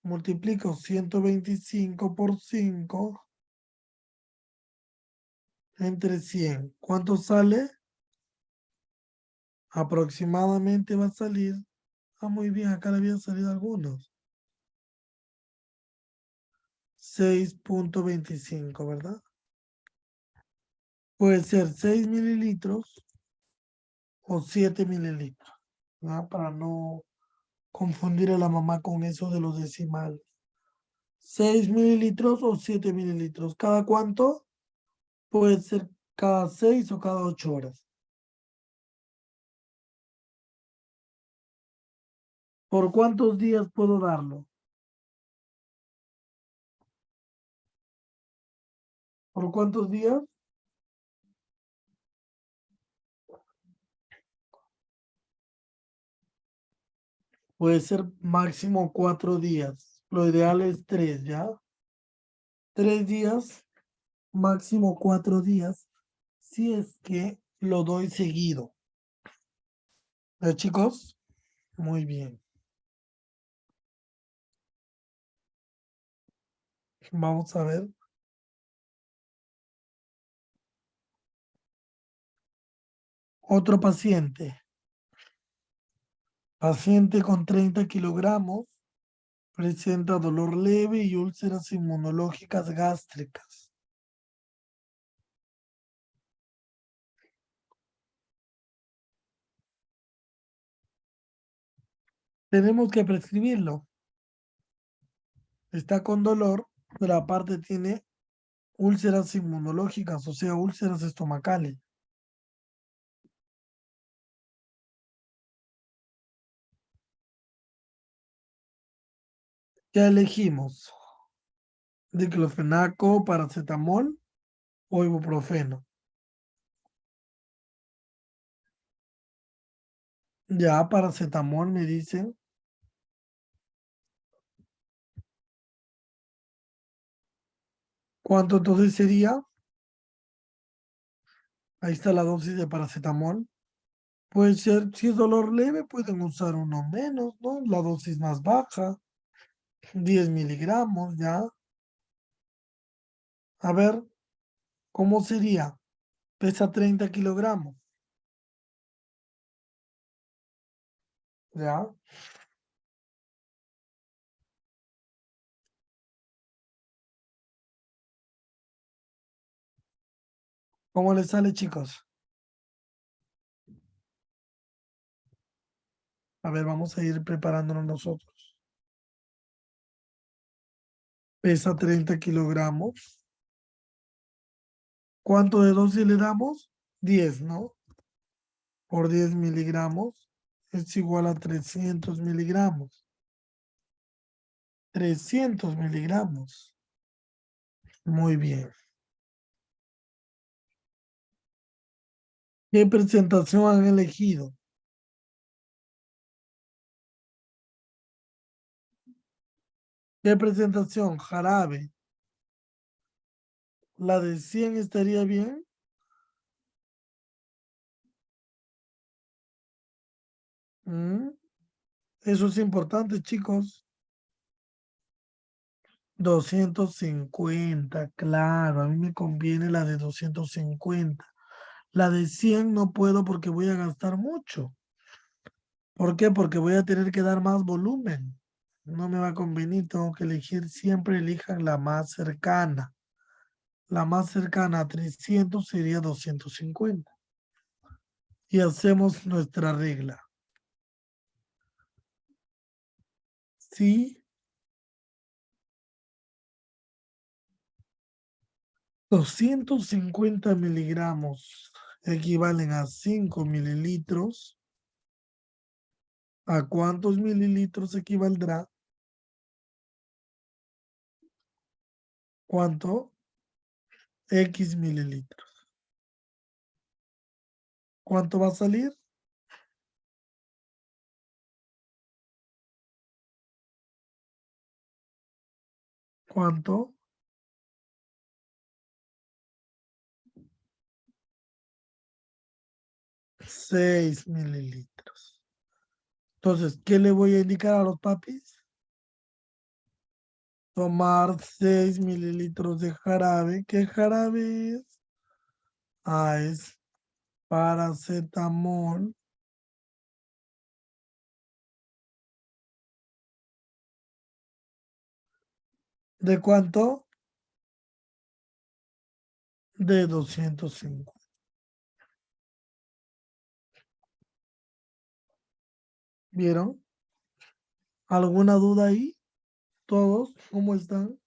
Multiplico 125 por 5 entre 100. ¿Cuánto sale? Aproximadamente va a salir. Ah, muy bien, acá le habían salido algunos. 6.25, ¿verdad? Puede ser 6 mililitros o 7 mililitros, ¿no? Para no confundir a la mamá con eso de los decimales. 6 mililitros o 7 mililitros. ¿Cada cuánto? Puede ser cada 6 o cada 8 horas. ¿Por cuántos días puedo darlo? ¿Por cuántos días? Puede ser máximo 4 días. Lo ideal es 3, ¿ya? 3 días, máximo 4 días, si es que lo doy seguido. Chicos? Muy bien. Vamos a ver. Otro paciente. Paciente con 30 kilogramos. Presenta dolor leve y úlceras inmunológicas gástricas. Tenemos que prescribirlo. Está con dolor, pero aparte tiene úlceras inmunológicas, o sea, úlceras estomacales. ¿Qué elegimos? ¿Diclofenaco, paracetamol o ibuprofeno? Ya, paracetamol me dicen. ¿Cuánto entonces sería? Ahí está la dosis de paracetamol. Puede ser, si es dolor leve, pueden usar uno menos, ¿no? La dosis más baja, 10 miligramos, ya. A ver, ¿cómo sería? Pesa 30 kilogramos, ¿ya? ¿Cómo les sale, chicos? A ver, vamos a ir preparándonos nosotros. Pesa 30 kilogramos. ¿Cuánto de dosis le damos? 10, ¿no? Por 10 miligramos es igual a 300 miligramos. 300 miligramos. Muy bien. ¿Qué presentación han elegido? ¿Qué presentación? Jarabe. ¿La de 100 estaría bien? ¿Mm? Eso es importante, chicos. 250, claro, a mí me conviene la de 250. La de 100 no puedo porque voy a gastar mucho. ¿Por qué? Porque voy a tener que dar más volumen. No me va a convenir, tengo que elegir, siempre elijan la más cercana. La más cercana a 300 sería 250. Y hacemos nuestra regla. Sí, 250 miligramos equivalen a 5 mililitros. ¿A cuántos mililitros equivaldrá? ¿Cuánto? X mililitros. ¿Cuánto va a salir? ¿Cuánto? 6 mililitros. Entonces, ¿qué le voy a indicar a los papis? Tomar 6 mililitros de jarabe. ¿Qué jarabe es? Ah, es paracetamol. ¿De cuánto? De 205. ¿Vieron? ¿Alguna duda ahí? ¿Todos? ¿Cómo están?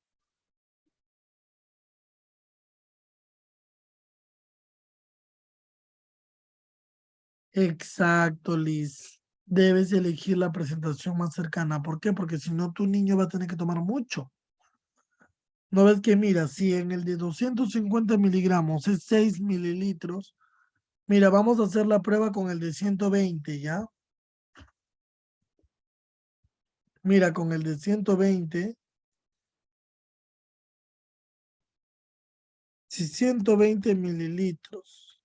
Exacto, Liz. Debes elegir la presentación más cercana. ¿Por qué? Porque si no, tu niño va a tener que tomar mucho. ¿No ves que mira, si en el de 250 miligramos es 6 mililitros, mira, vamos a hacer la prueba con el de 120, ¿ya? Mira, con el de 120, si 120 mililitros,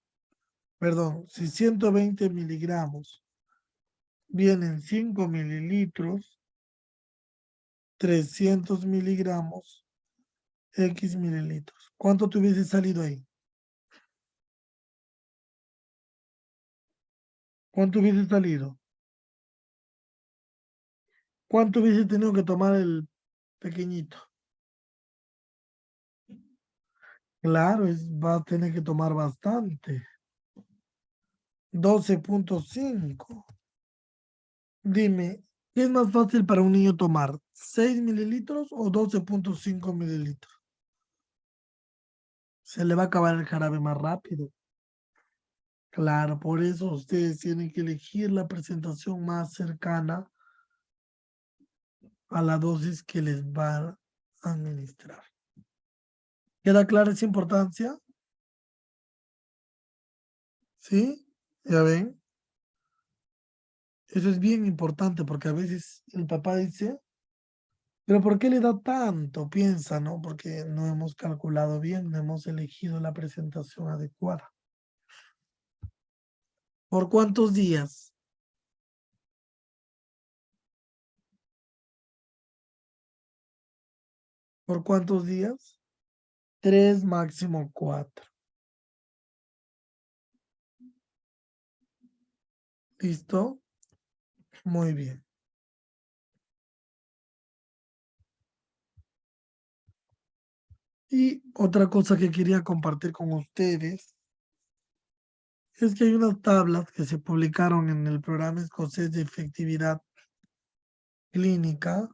perdón, si 120 miligramos vienen 5 mililitros, 300 miligramos, X mililitros. ¿Cuánto te hubiese salido ahí? ¿Cuánto hubiese salido? ¿Cuánto hubiese tenido que tomar el pequeñito? Claro, va a tener que tomar bastante. 12.5. Dime, ¿qué es más fácil para un niño tomar? ¿6 mililitros o 12.5 mililitros? Se le va a acabar el jarabe más rápido. Claro, por eso ustedes tienen que elegir la presentación más cercana a la dosis que les va a administrar. ¿Queda clara esa importancia? ¿Sí? ¿Ya ven? Eso es bien importante porque a veces el papá dice, pero ¿por qué le da tanto? Piensa, ¿no? Porque no hemos calculado bien, no hemos elegido la presentación adecuada. ¿Por cuántos días? ¿Por cuántos días? 3, máximo 4. ¿Listo? Muy bien. Y otra cosa que quería compartir con ustedes es que hay unas tablas que se publicaron en el programa escocés de efectividad clínica.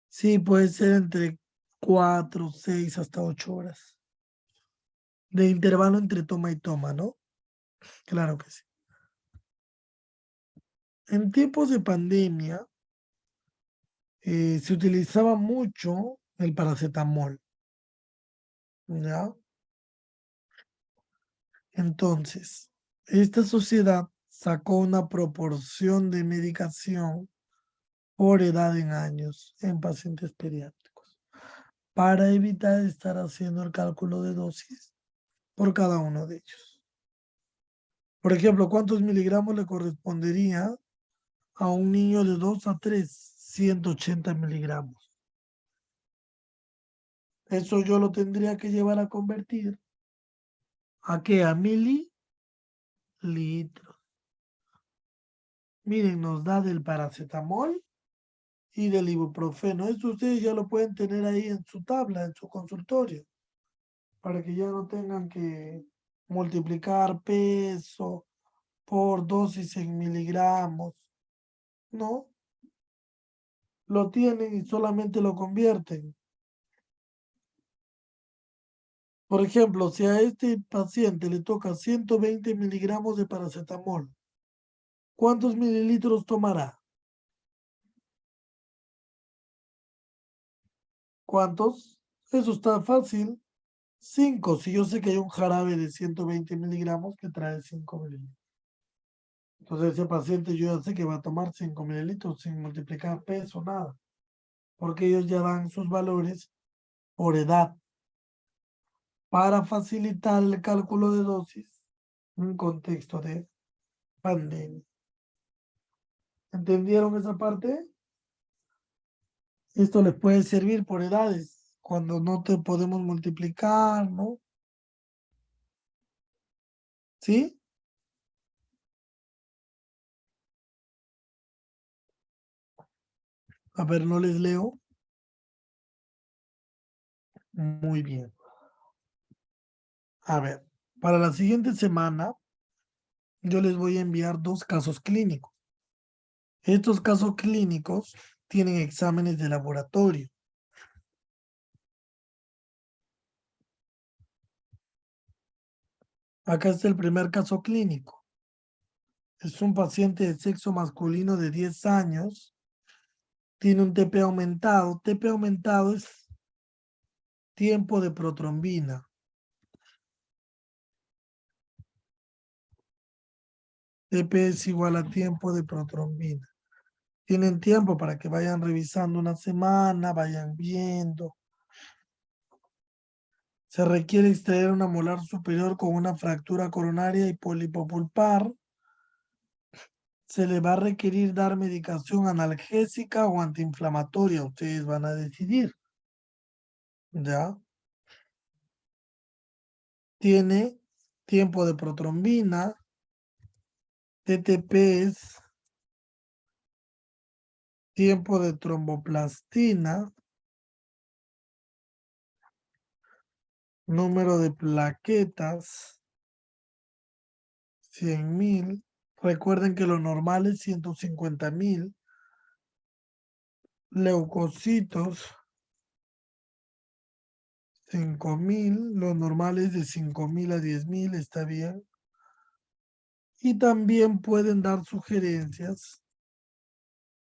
Sí, puede ser entre 4, 6 hasta 8 horas de intervalo entre toma y toma, ¿no? Claro que sí. En tiempos de pandemia se utilizaba mucho el paracetamol, ¿ya? Entonces, esta sociedad sacó una proporción de medicación por edad en años en pacientes pediátricos para evitar estar haciendo el cálculo de dosis por cada uno de ellos. Por ejemplo, ¿cuántos miligramos le correspondería a un niño de 2 a 3? 180 miligramos. Eso yo lo tendría que llevar a convertir. ¿A qué? A mililitros. Miren, nos da del paracetamol y del ibuprofeno. Esto ustedes ya lo pueden tener ahí en su tabla, en su consultorio, para que ya no tengan que multiplicar peso por dosis en miligramos. No, lo tienen y solamente lo convierten. Por ejemplo, si a este paciente le toca 120 miligramos de paracetamol ¿Cuántos mililitros tomará? ¿Cuántos? Eso está fácil. 5. Si yo sé que hay un jarabe de 120 miligramos que trae 5 mililitros. Entonces ese paciente yo ya sé que va a tomar 5 mililitros sin multiplicar peso, nada. Porque ellos ya dan sus valores por edad para facilitar el cálculo de dosis en un contexto de pandemia. ¿Entendieron esa parte? Esto les puede servir por edades, cuando no te podemos multiplicar, ¿no? ¿Sí? A ver, no les leo. Muy bien. A ver, para la siguiente semana yo les voy a enviar 2 casos clínicos. Estos casos clínicos tienen exámenes de laboratorio. Acá está el primer caso clínico. Es un paciente de sexo masculino de 10 años. Tiene un TP aumentado. TP aumentado es tiempo de protrombina. TP es igual a tiempo de protrombina. Tienen tiempo para que vayan revisando una semana, vayan viendo. Se requiere extraer una molar superior con una fractura coronaria y pólipo pulpar. Se le va a requerir dar medicación analgésica o antiinflamatoria. Ustedes van a decidir. ¿Ya? Tiene tiempo de protrombina. TTP es tiempo de tromboplastina. Número de plaquetas, 100.000. Recuerden que lo normal es 150.000. Leucocitos, 5.000. Lo normal es de 5.000 a 10.000, está bien. Y también pueden dar sugerencias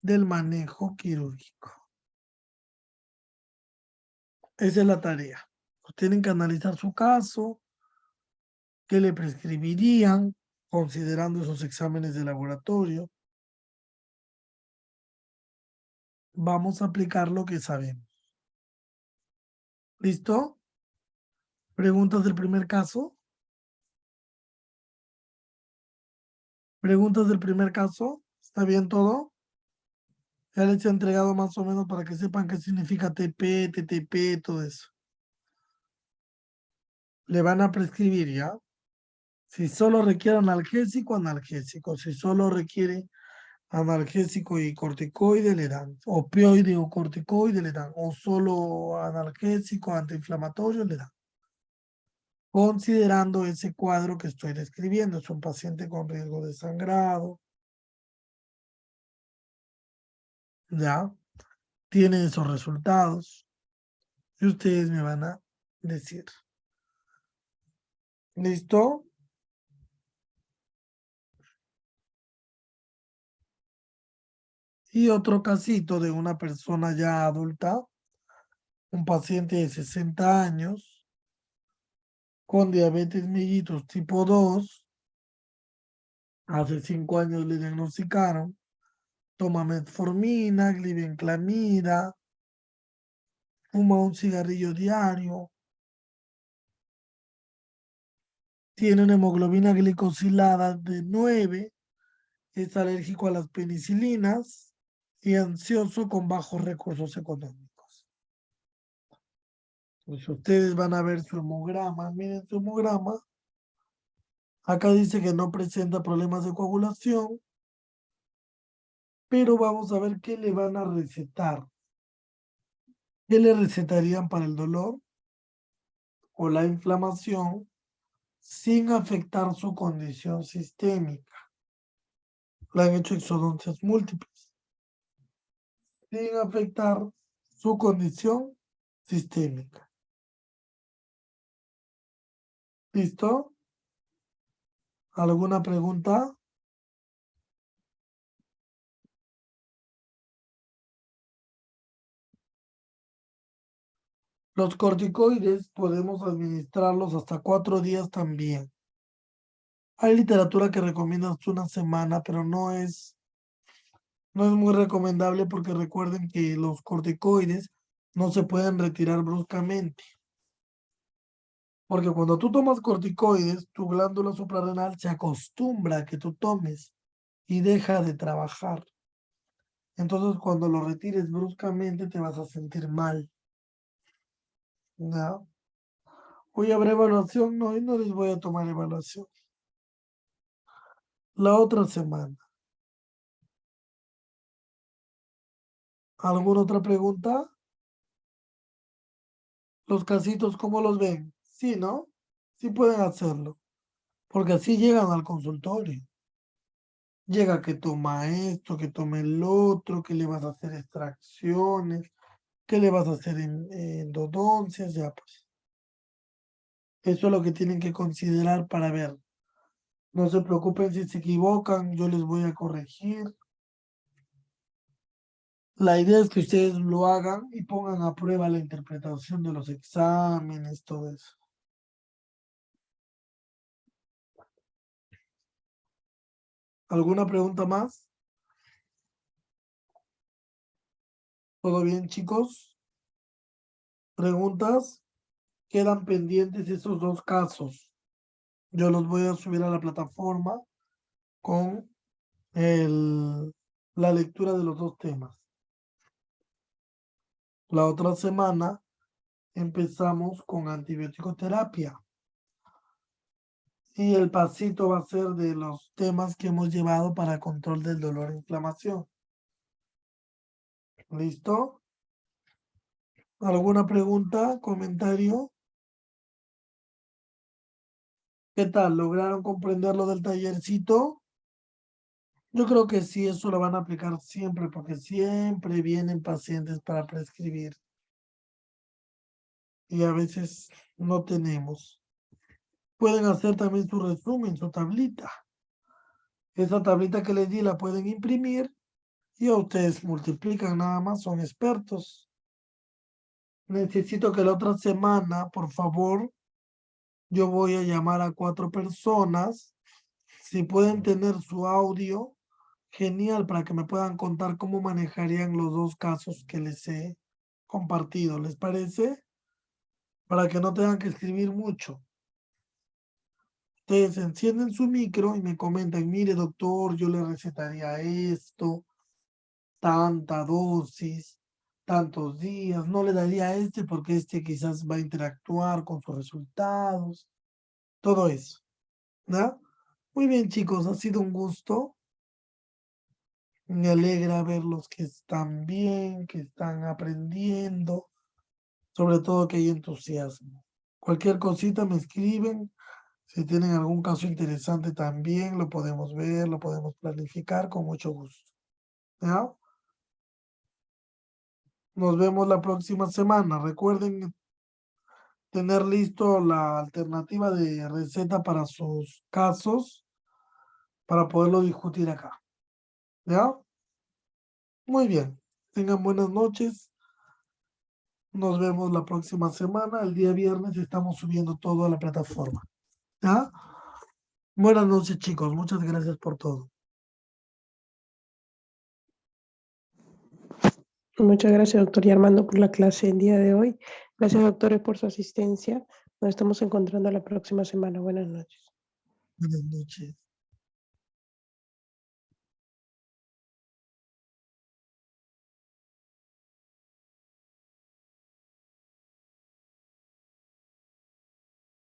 del manejo quirúrgico. Esa es la tarea. Tienen que analizar su caso, qué le prescribirían, considerando esos exámenes de laboratorio. Vamos a aplicar lo que sabemos. ¿Listo? ¿Preguntas del primer caso? ¿Preguntas del primer caso? ¿Está bien todo? Ya les he entregado más o menos para que sepan qué significa TP, TTP, todo eso. Le van a prescribir ya. Si solo requiere analgésico, analgésico. Si solo requiere analgésico y corticoide, le dan. Opioide o corticoide, le dan. O solo analgésico, antiinflamatorio, le dan. Considerando ese cuadro que estoy describiendo. Es un paciente con riesgo de sangrado. ¿Ya? Tiene esos resultados. Y ustedes me van a decir. ¿Listo? Y otro casito de una persona ya adulta, un paciente de 60 años con diabetes mellitus tipo 2. Hace 5 años le diagnosticaron. Toma metformina, glibenclamida, fuma un cigarrillo diario. Tiene una hemoglobina glicosilada de 9. Es alérgico a las penicilinas y ansioso con bajos recursos económicos. Pues ustedes van a ver su hemograma. Miren su hemograma. Acá dice que no presenta problemas de coagulación, pero vamos a ver qué le van a recetar. ¿Qué le recetarían para el dolor o la inflamación sin afectar su condición sistémica? Le han hecho exodoncias múltiples, sin afectar su condición sistémica. ¿Listo? ¿Alguna pregunta? Los corticoides podemos administrarlos hasta 4 días también. Hay literatura que recomienda hasta una semana, pero no es muy recomendable porque recuerden que los corticoides no se pueden retirar bruscamente. Porque cuando tú tomas corticoides, tu glándula suprarrenal se acostumbra a que tú tomes y deja de trabajar. Entonces, cuando lo retires bruscamente, te vas a sentir mal. ¿No? Hoy habrá evaluación, no, y no les voy a tomar evaluación. La otra semana. ¿Alguna otra pregunta? Los casitos, ¿cómo los ven? Sí, ¿no? Sí pueden hacerlo. Porque así llegan al consultorio. Llega que toma esto, que toma el otro, que le vas a hacer extracciones, que le vas a hacer endodoncias, ya pues. Eso es lo que tienen que considerar para ver. No se preocupen si se equivocan, yo les voy a corregir. La idea es que ustedes lo hagan y pongan a prueba la interpretación de los exámenes, todo eso. ¿Alguna pregunta más? ¿Todo bien, chicos? ¿Preguntas? Quedan pendientes esos 2 casos. Yo los voy a subir a la plataforma con la lectura de los 2 temas. La otra semana empezamos con antibiótico terapia. Y el pasito va a ser de los temas que hemos llevado para control del dolor e inflamación. ¿Listo? ¿Alguna pregunta, comentario? ¿Qué tal? ¿Lograron comprender lo del tallercito? Yo creo que sí, eso lo van a aplicar siempre, porque siempre vienen pacientes para prescribir. Y a veces no tenemos. Pueden hacer también su resumen, su tablita. Esa tablita que les di la pueden imprimir y a ustedes multiplican nada más, son expertos. Necesito que la otra semana, por favor, yo voy a llamar a 4 personas. Si pueden tener su audio, genial, para que me puedan contar cómo manejarían los 2 casos que les he compartido. ¿Les parece? Para que no tengan que escribir mucho. Ustedes encienden su micro y me comentan, mire doctor, yo le recetaría esto, tanta dosis, tantos días, no le daría este porque este quizás va a interactuar con sus resultados, todo eso, ¿no? Muy bien, chicos, ha sido un gusto. Me alegra verlos que están bien, que están aprendiendo, sobre todo que hay entusiasmo. Cualquier cosita me escriben. Si tienen algún caso interesante también, lo podemos ver, lo podemos planificar con mucho gusto. ¿Ya? Nos vemos la próxima semana. Recuerden tener listo la alternativa de receta para sus casos para poderlo discutir acá. ¿Ya? Muy bien. Tengan buenas noches. Nos vemos la próxima semana. El día viernes estamos subiendo todo a la plataforma. ¿Ya? Buenas noches, chicos. Muchas gracias por todo. Muchas gracias, doctor y Armando, por la clase el día de hoy. Gracias, doctores, por su asistencia. Nos estamos encontrando la próxima semana. Buenas noches. Buenas noches.